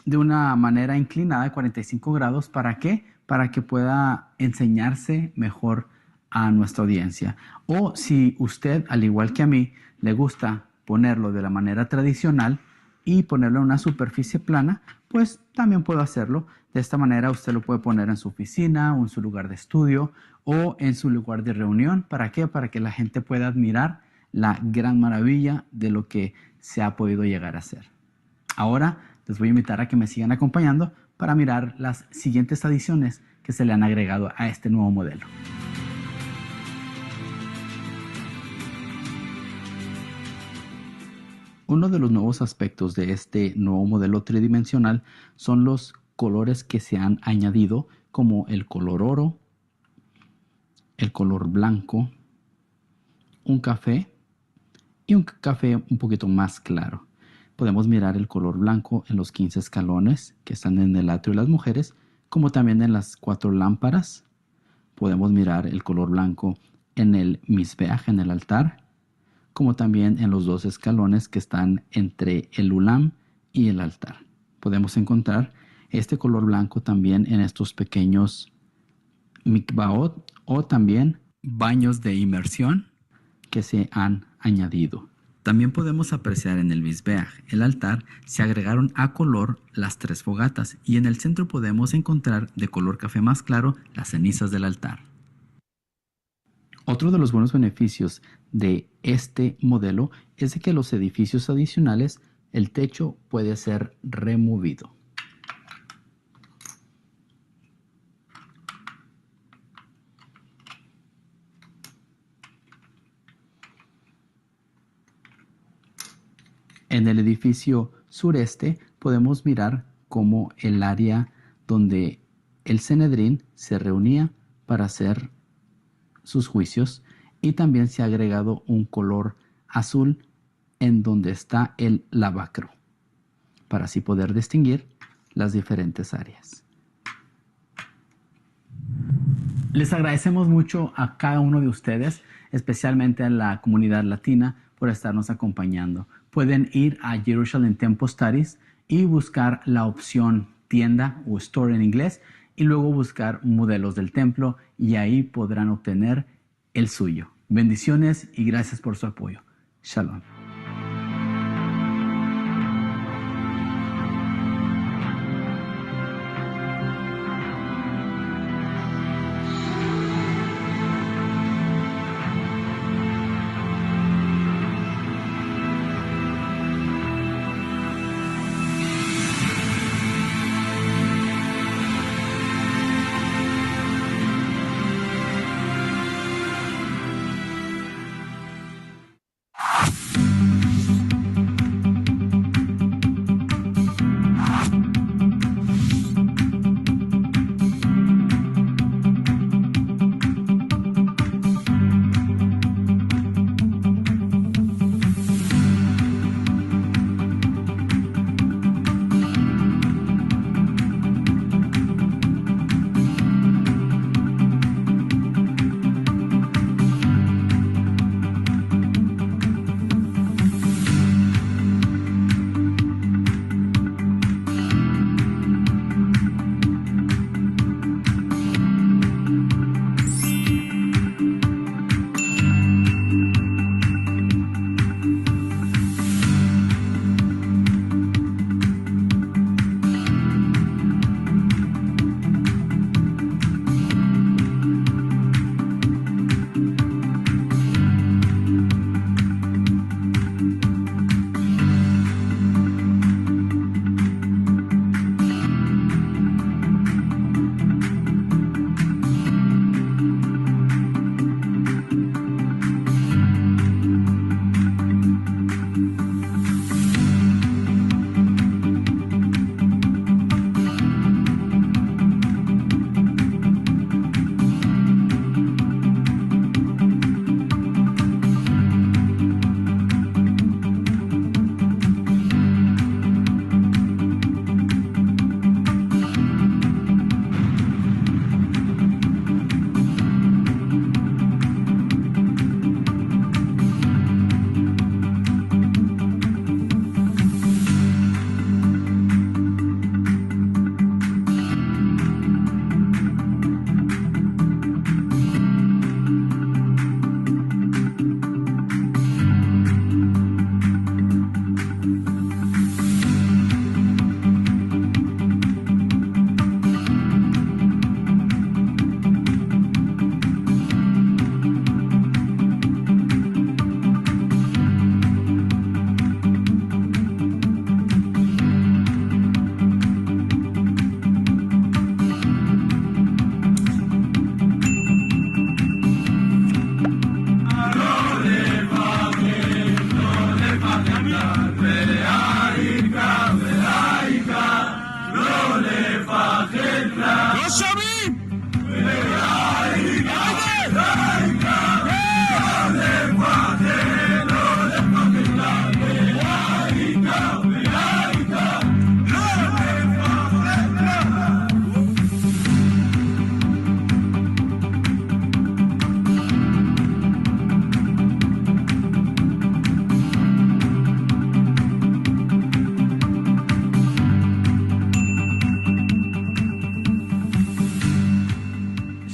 de una manera inclinada de 45 grados. ¿Para qué? Para que pueda enseñarse mejor a nuestra audiencia. O si usted, al igual que a mí, le gusta ponerlo de la manera tradicional y ponerlo en una superficie plana, pues también puedo hacerlo. De esta manera usted lo puede poner en su oficina o en su lugar de estudio o en su lugar de reunión. ¿Para qué? Para que la gente pueda admirar la gran maravilla de lo que se ha podido llegar a hacer. Ahora les voy a invitar a que me sigan acompañando para mirar las siguientes adiciones que se le han agregado a este nuevo modelo. Uno de los nuevos aspectos de este nuevo modelo tridimensional son los colores que se han añadido, como el color oro, el color blanco, un café y un café un poquito más claro. Podemos mirar el color blanco en los 15 escalones que están en el atrio de las mujeres, como también en las 4 lámparas. Podemos mirar el color blanco en el misbeach, en el altar, como también en los 2 escalones que están entre el ulam y el altar. Podemos encontrar este color blanco también en estos pequeños mikvaot o también baños de inmersión que se han añadido. También podemos apreciar en el misbeach, el altar, se agregaron a color las 3 fogatas y en el centro podemos encontrar de color café más claro las cenizas del altar. Otro de los buenos beneficios de este modelo es de que los edificios adicionales, el techo puede ser removido. En el edificio sureste podemos mirar cómo el área donde el Sanedrín se reunía para hacer sus juicios, y también se ha agregado un color azul en donde está el lavacro para así poder distinguir las diferentes áreas. Les agradecemos mucho a cada uno de ustedes, especialmente a la comunidad latina, por estarnos acompañando. Pueden ir a Jerusalem Temple Studies y buscar la opción tienda o store en inglés y luego buscar modelos del templo y ahí podrán obtener el suyo. Bendiciones y gracias por su apoyo. Shalom.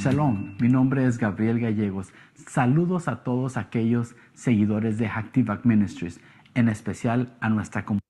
Shalom, mi nombre es Gabriel Gallegos. Saludos a todos aquellos seguidores de Hacktivac Ministries, en especial a nuestra comunidad.